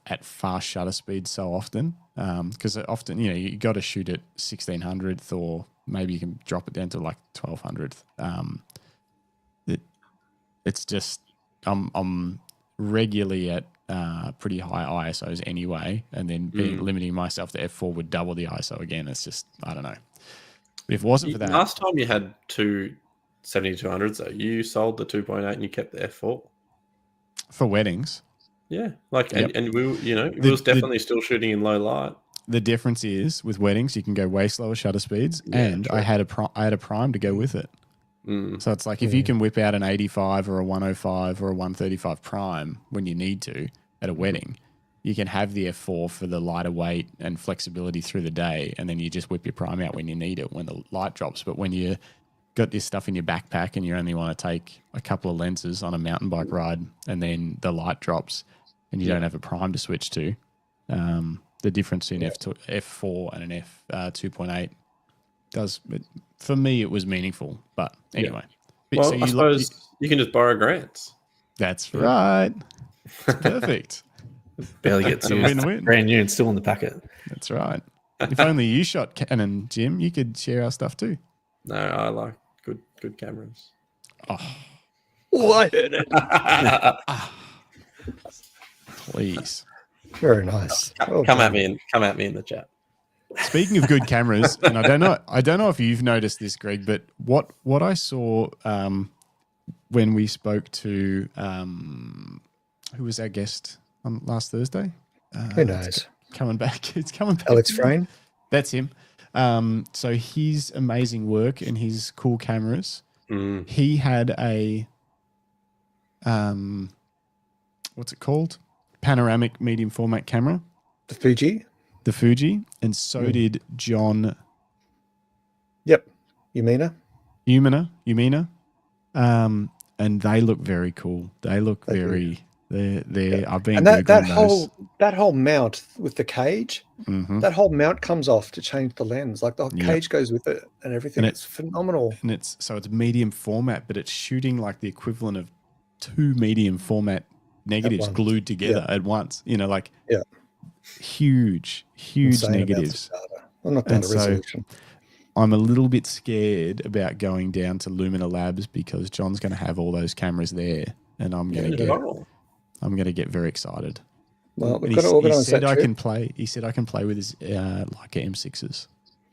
at fast shutter speed so often, because often, you got to shoot at 1600th, or maybe you can drop it down to like 1200th. It's just, I'm regularly at pretty high ISOs anyway, and then limiting myself to f4 would double the ISO again. It's just, I don't know. But if it wasn't for that, last time you had two 70-200s, though, you sold the 2.8 and you kept the f4 for weddings. Yeah, and we, we was definitely still shooting in low light. The difference is with weddings, you can go way slower shutter speeds, and true. I had a prime to go with it. So it's like if you can whip out an 85 or a 105 or a 135 prime when you need to at a wedding, you can have the f4 for the lighter weight and flexibility through the day, and then you just whip your prime out when you need it, when the light drops. But when you got this stuff in your backpack and you only want to take a couple of lenses on a mountain bike ride, and then the light drops and you don't have a prime to switch to, the difference in f4 and an f 2.8 does, for me, it was meaningful. But anyway. Well, so I suppose you can just borrow Grants. That's right. It's perfect. Barely gets used. Brand new and still in the packet. That's right. If only you shot Canon, Jim, you could share our stuff too. No, I like good cameras. Oh, I heard it. Please. Very nice. Come at me in the chat. Speaking of good cameras, and I don't know if you've noticed this, Greg, but what I saw when we spoke to who was our guest on last Thursday. Who knows? Coming back. It's coming back. Alex Frayne. That's him. So his amazing work and his cool cameras. He had a what's it called? Panoramic medium format camera. The Fuji. The Fuji, and so did John. Yep, Umina. And they look very cool. They look very. They're. I've been and Googling that whole mount with the cage. That whole mount comes off to change the lens. Like the cage goes with it and everything. It's phenomenal. And it's medium format, but it's shooting like the equivalent of 2 medium format negatives glued together at once. You know, like huge Insane negatives. Well, not data resolution. I'm a little bit scared about going down to Lumina Labs because John's going to have all those cameras there, and I'm going to get very excited. Well, we've got to organise that. He said I can play with his Leica M6s.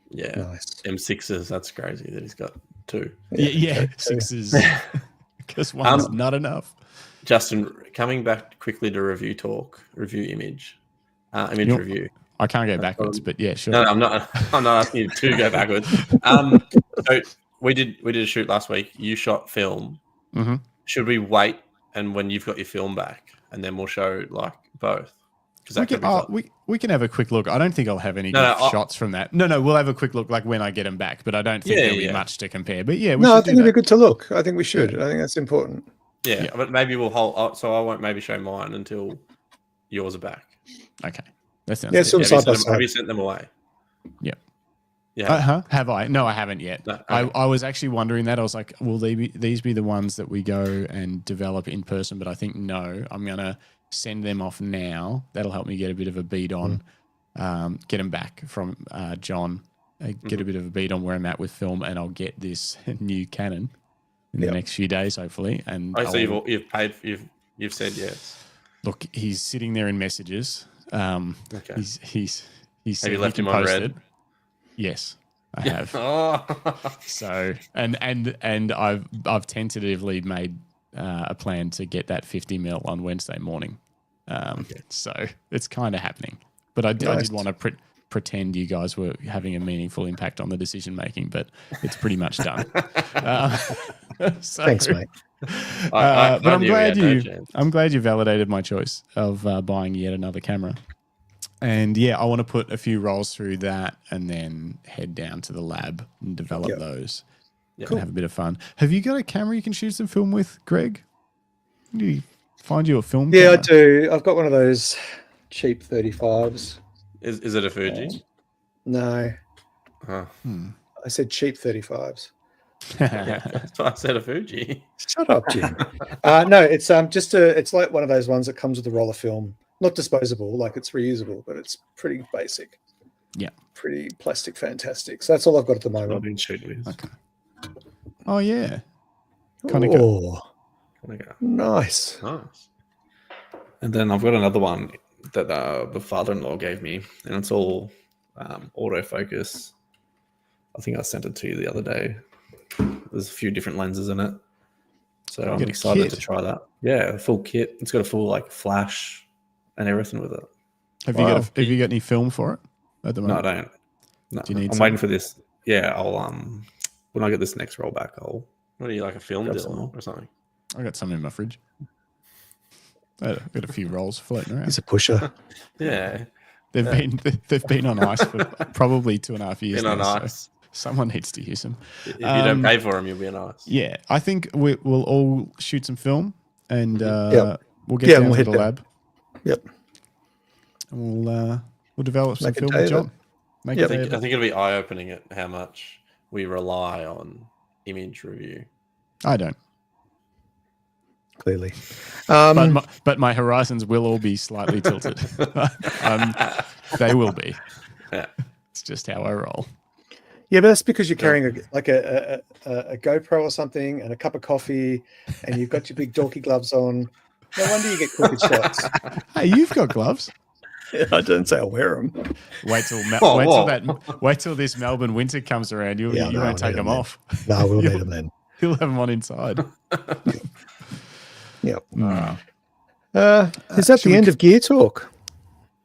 Yeah, nice. M6s. That's crazy that he's got 2. Yeah, 6s because one's not enough. Justin, coming back quickly to review image review. I can't go backwards, but yeah, sure. No, I'm not asking you to go backwards. So we did a shoot last week. You shot film. Mm-hmm. Should we wait and when you've got your film back, and then we'll show like both? We can have a quick look. I don't think I'll have any shots from that. No, we'll have a quick look like when I get them back, but I don't think there'll be much to compare. But yeah, I think it'd be good to look. I think we should. I think that's important. Yeah, but maybe we'll hold. So I won't maybe show mine until yours are back. Okay. That sounds good. Still side by side. Have you sent them away? Yep. Yeah. Have I? No, I haven't yet. No, okay. I was actually wondering that. I was like, will these be the ones that we go and develop in person? But I think no. I'm going to send them off now. That'll help me get a bit of a beat on, get them back from John, get a bit of a beat on where I'm at with film, and I'll get this new Canon in the next few days, hopefully. And so you've said yes. Look, he's sitting there in messages. Okay. He's have you left him on red? Yes, I have. So and I've tentatively made a plan to get that 50mm on Wednesday morning. So it's kind of happening. But I did want to pretend you guys were having a meaningful impact on the decision making, but it's pretty much done. Thanks, mate. But I'm glad you validated my choice of buying yet another camera. And yeah, I want to put a few rolls through that and then head down to the lab and develop those and have a bit of fun. Have you got a camera you can shoot some film with, Greg? Do you find you a film camera? I do. I've got one of those cheap 35s. Is it a Fuji? No. Huh. I said cheap 35s. That's why I said a Fuji. Shut up, Jim. No, it's it's like one of those ones that comes with a roll of film. Not disposable, like it's reusable, but it's pretty basic. Yeah. Pretty plastic fantastic. So that's all I've got at the moment. I've been shooting with. Okay. Oh yeah. Nice. And then I've got another one that the father-in-law gave me, and it's all autofocus. I think I sent it to you the other day. There's a few different lenses in it. So I'm excited to try that. Yeah, a full kit. It's got a full like flash and everything with it. Have you got any film for it at the moment? No, I don't. No, do you need I'm waiting for this. Yeah, I'll when I get this next roll back, I'll. What are you, like a film deal or something? I got some in my fridge. I've got a few rolls floating around. He's a pusher. Yeah. They've been on ice for probably 2.5 years. Been on ice. So someone needs to use them. If you don't pay for them, you'll be on ice. Yeah, I think we'll all shoot some film and we'll get down to the lab. Yep. And we'll develop some film with John. I think it'll be eye-opening at how much we rely on image review. I don't. Clearly. But my horizons will all be slightly tilted. They will be. Yeah. It's just how I roll. Yeah, but that's because you're carrying a GoPro or something and a cup of coffee and you've got your big dorky gloves on. No wonder you get crooked shots. Hey, you've got gloves. Yeah, I didn't say I'll wear them. Wait till this Melbourne winter comes around. You won't take them off. No, we'll need them then. You'll have them on inside. Yep. Is that the end of Gear Talk?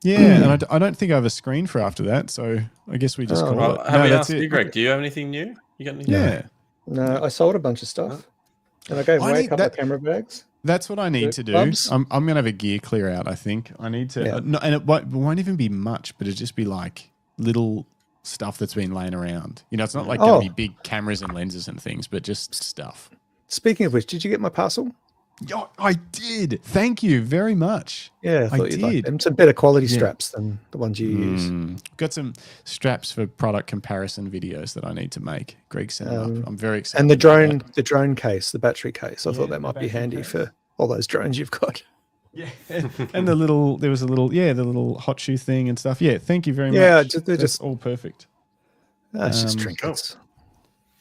Yeah, and I don't think I have a screen for after that, so I guess we just call it. Have we asked you, Greg? Do you have anything new? You got anything? Yeah. No, I sold a bunch of stuff, and I gave away a couple of camera bags. That's what I need to do. Clubs. I'm going to have a gear clear out, I think. I need to, and it won't even be much, but it'll just be like little stuff that's been laying around. You know, it's not like going to be big cameras and lenses and things, but just stuff. Speaking of which, did you get my parcel? Oh, I did. Thank you very much. Yeah, I thought you'd like them. Some better quality straps than the ones you use. Got some straps for product comparison videos that I need to make. Greg sent them up. I'm very excited. And the drone case, the battery case. I thought that might be handy for all those drones you've got. Yeah, and the little hot shoe thing and stuff. Yeah, thank you very much. Yeah, they're just all perfect. It's just trinkets.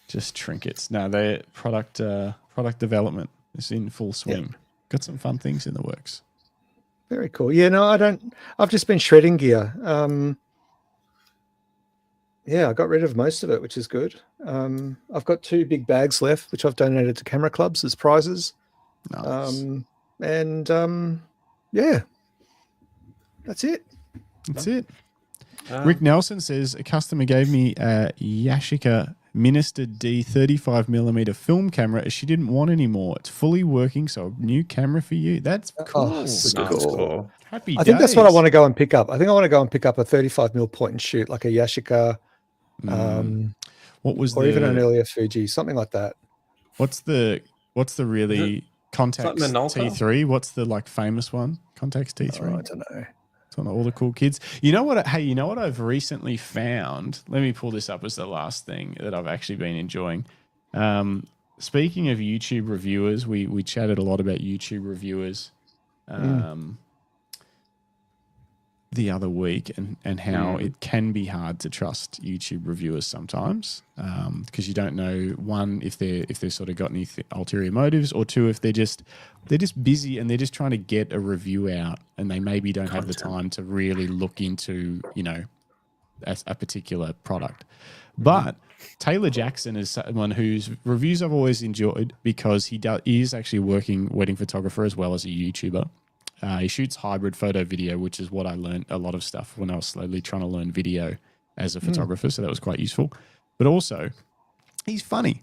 Just trinkets. No, they're product development. It's in full swing. Yeah. Got some fun things in the works. Very cool. Yeah, no, I don't. I've just been shredding gear. I got rid of most of it, which is good. I've got 2 big bags left, which I've donated to camera clubs as prizes. Nice. That's it. That's it. Rick Nelson says a customer gave me a Yashica Minister D 35mm film camera as she didn't want anymore. It's fully working, so a new camera for you. That's cool. Cool. Happy I think that's what I want to go and pick up. I think I want to go and pick up a 35mm point and shoot, like a Yashica, even an earlier Fuji, something like that. What's the really Contax T3? What's the like famous one? Contax T3? I don't know. On all the cool kids. You know what? Hey, you know what I've recently found? Let me pull this up as the last thing that I've actually been enjoying. Speaking of YouTube reviewers, we chatted a lot about YouTube reviewers the other week and how it can be hard to trust YouTube reviewers sometimes because you don't know, one, if they've sort of got any ulterior motives, or two, if they're just busy and they're just trying to get a review out and they maybe don't have the time to really look into, a particular product. But Taylor Jackson is someone whose reviews I've always enjoyed because he is actually working wedding photographer as well as a YouTuber. He shoots hybrid photo video, which is what I learned a lot of stuff when I was slowly trying to learn video as a photographer. So that was quite useful. But also, he's funny.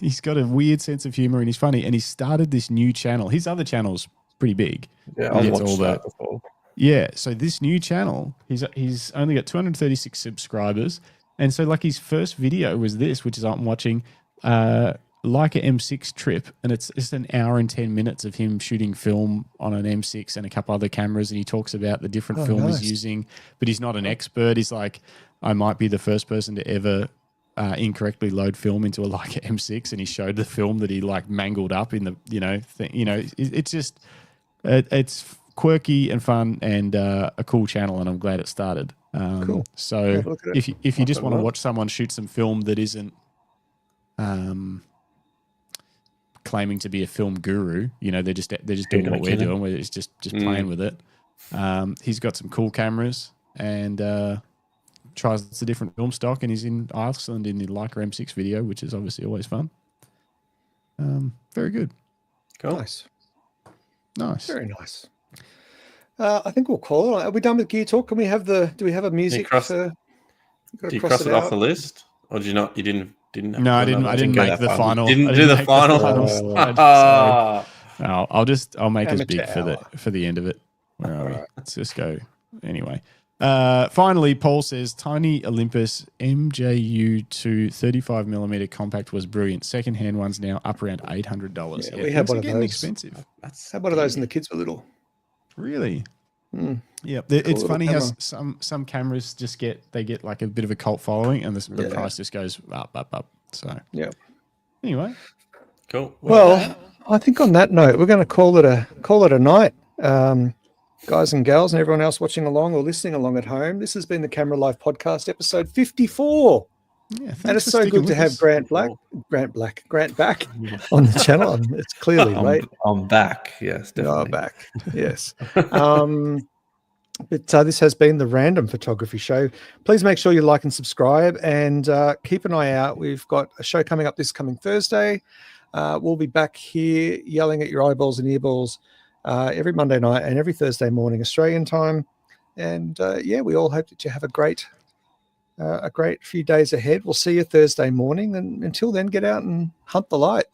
He's got a weird sense of humor and he's funny. And he started this new channel. His other channel's pretty big. Yeah, I've watched that before. Yeah, so this new channel, he's only got 236 subscribers. And so like his first video was this, which is I'm watching Leica M6 trip, and it's an hour and 10 minutes of him shooting film on an M6 and a couple other cameras, and he talks about the different film he's using, but he's not an expert. He's like, I might be the first person to ever incorrectly load film into a Leica M6, and he showed the film that he like mangled up in the it's just it's quirky and fun and a cool channel, and I'm glad it started. Cool. So if you just want to watch someone shoot some film that isn't claiming to be a film guru, they're just doing what we're doing, where it's just playing with it. He's got some cool cameras and tries a different film stock, and he's in Iceland in the Leica M6 video, which is obviously always fun. Very good. Cool. Nice. Very nice. I think we'll call it. Are we done with gear talk? Do we have a music? Do you cross it off the list, or did you not? You didn't. No, I didn't make the final. Didn't do the final. I'll make us big for the end of it. Where are we? Let's just go anyway. Finally, Paul says Tiny Olympus MJU2 35mm compact was brilliant. Secondhand ones now up around $800. Yeah, we had one of those. Expensive. Had one of those when the kids were little. Really? Yeah, it's funny how some cameras get like a bit of a cult following, and the price just goes up. So anyway, cool. Well, I think on that note, we're going to call it a night, guys and gals, and everyone else watching along or listening along at home. This has been the Camera Life Podcast, episode 54. Yeah, and it's so good to have Grant back on the channel. It's clearly late. I'm back. Yes, definitely. Oh, back. Yes. But this has been the Random Photography Show. Please make sure you like and subscribe, and keep an eye out. We've got a show coming up this coming Thursday. We'll be back here yelling at your eyeballs and earballs every Monday night and every Thursday morning Australian time. And we all hope that you have a great few days ahead. We'll see you Thursday morning, and until then, get out and hunt the light.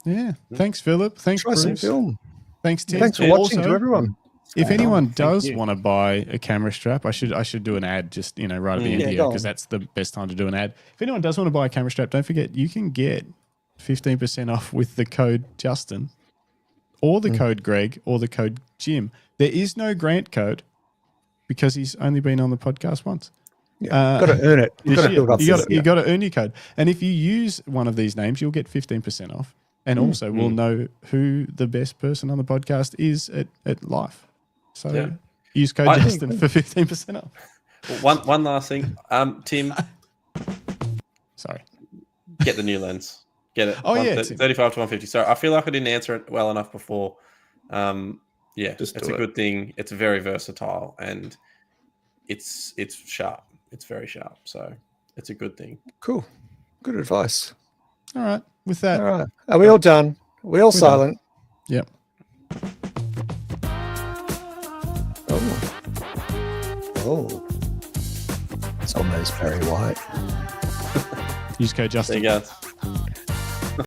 Yeah. Thanks, Philip. Thanks, Try some Bruce. film. Thanks, Tim. Thanks for watching to everyone. If anyone does want to buy a camera strap, I should do an ad just right at the end here, because that's the best time to do an ad. If anyone does want to buy a camera strap, don't forget you can get 15% off with the code Justin, or the code Greg, or the code Jim. There is no Grant code because he's only been on the podcast once. Yeah, got to earn it. You've got to build up. You got to earn your code, and if you use one of these names, you'll get 15% off, and also we'll know who the best person on the podcast is at life. So use code Justin for 15% off. One last thing, Tim. Sorry. Get the new lens. Get it. Oh, 35 to 150. Sorry, I feel like I didn't answer it well enough before. It's a good thing. It's very versatile, and it's sharp. It's very sharp. So it's a good thing. Cool. Good advice. All right. With that. All right. Are we all done? Are we all silent? Done. Yep. Oh. It's almost very white. Use code Justin. There you go.